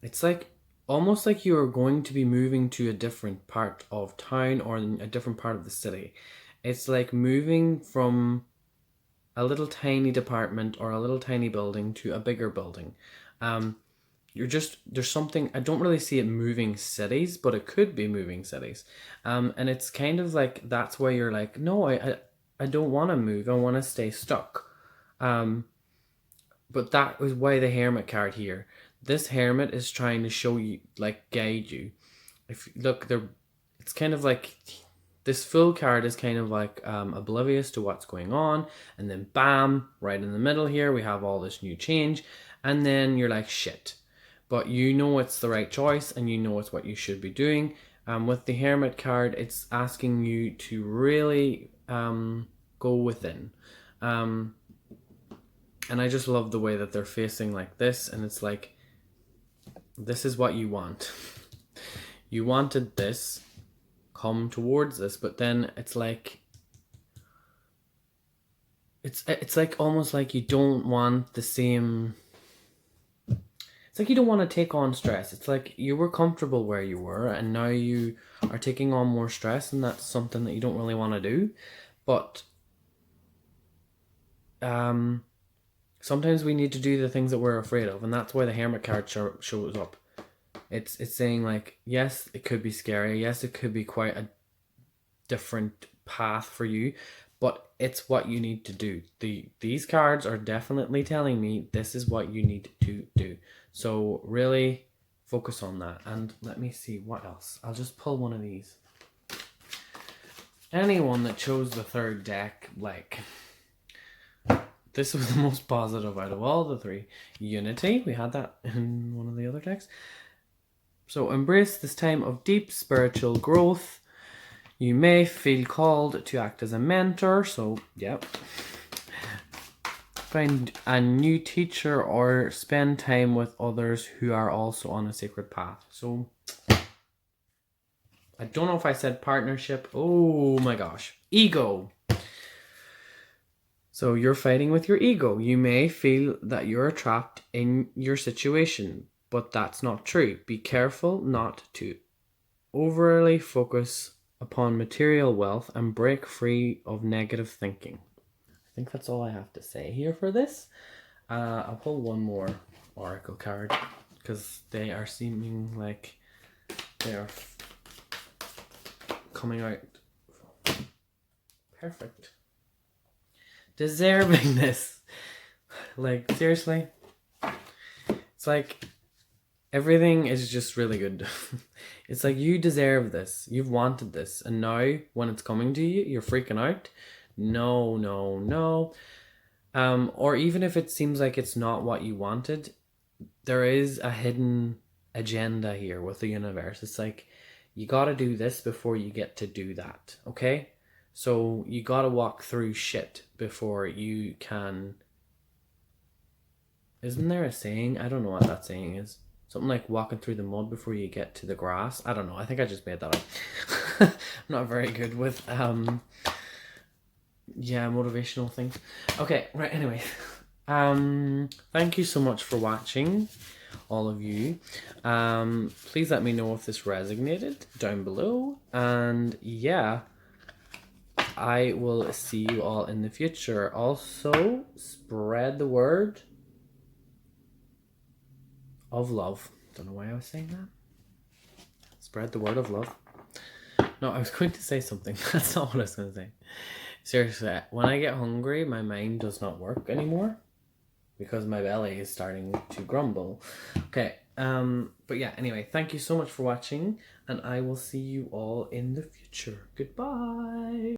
it's like almost like you are going to be moving to a different part of town or a different part of the city. It's like moving from a little tiny department or a little tiny building to a bigger building. There's something, I don't really see it moving cities, but it could be moving cities. And it's kind of like, that's where you're like, no, I don't want to move. I want to stay stuck. But that is why the Hermit card here. This Hermit is trying to show you, like, guide you. If look, it's kind of like this Fool card is kind of like oblivious to what's going on, and then bam, right in the middle here, we have all this new change, and then you're like, shit. But you know it's the right choice, and you know it's what you should be doing. With the Hermit card, it's asking you to really go within. And I just love the way that they're facing like this, and it's like, this is what you want. You wanted this, come towards this, but then it's like, it's like almost like you don't want the same, it's like you don't want to take on stress. It's like you were comfortable where you were, and now you are taking on more stress, and that's something that you don't really want to do. But sometimes we need to do the things that we're afraid of, and that's why the Hermit card shows up. It's saying like, yes, it could be scary. Yes, it could be quite a different path for you, but it's what you need to do. These cards are definitely telling me this is what you need to do. So really focus on that. And let me see what else. I'll just pull one of these. Anyone that chose the third deck, like, this was the most positive out of all the three. Unity, we had that in one of the other decks. So embrace this time of deep spiritual growth. You may feel called to act as a mentor. So, yep. Find a new teacher or spend time with others who are also on a sacred path. So, I don't know if I said partnership. Oh my gosh. Ego. So you're fighting with your ego. You may feel that you're trapped in your situation, but that's not true. Be careful not to overly focus upon material wealth and break free of negative thinking. I think that's all I have to say here for this. I'll pull one more oracle card because they are seeming like they are coming out perfect. Deserving this. Like, seriously. It's like everything is just really good. It's like you deserve this. You've wanted this. And now when it's coming to you, you're freaking out. No, no, no. Or even if it seems like it's not what you wanted, there is a hidden agenda here with the universe. It's like, you got to do this before you get to do that. Okay? So you got to walk through shit before you can... Isn't there a saying? I don't know what that saying is. Something like walking through the mud before you get to the grass. I don't know. I think I just made that up. I'm not very good with motivational things. Okay, right, anyway. Thank you so much for watching, all of you. Please let me know if this resonated down below. And yeah, I will see you all in the future. Also, spread the word of love. Don't know why I was saying that. Spread the word of love. No, I was going to say something. That's not what I was going to say. Seriously, when I get hungry, my mind does not work anymore because my belly is starting to grumble. Okay, but yeah, anyway, thank you so much for watching, and I will see you all in the future. Goodbye.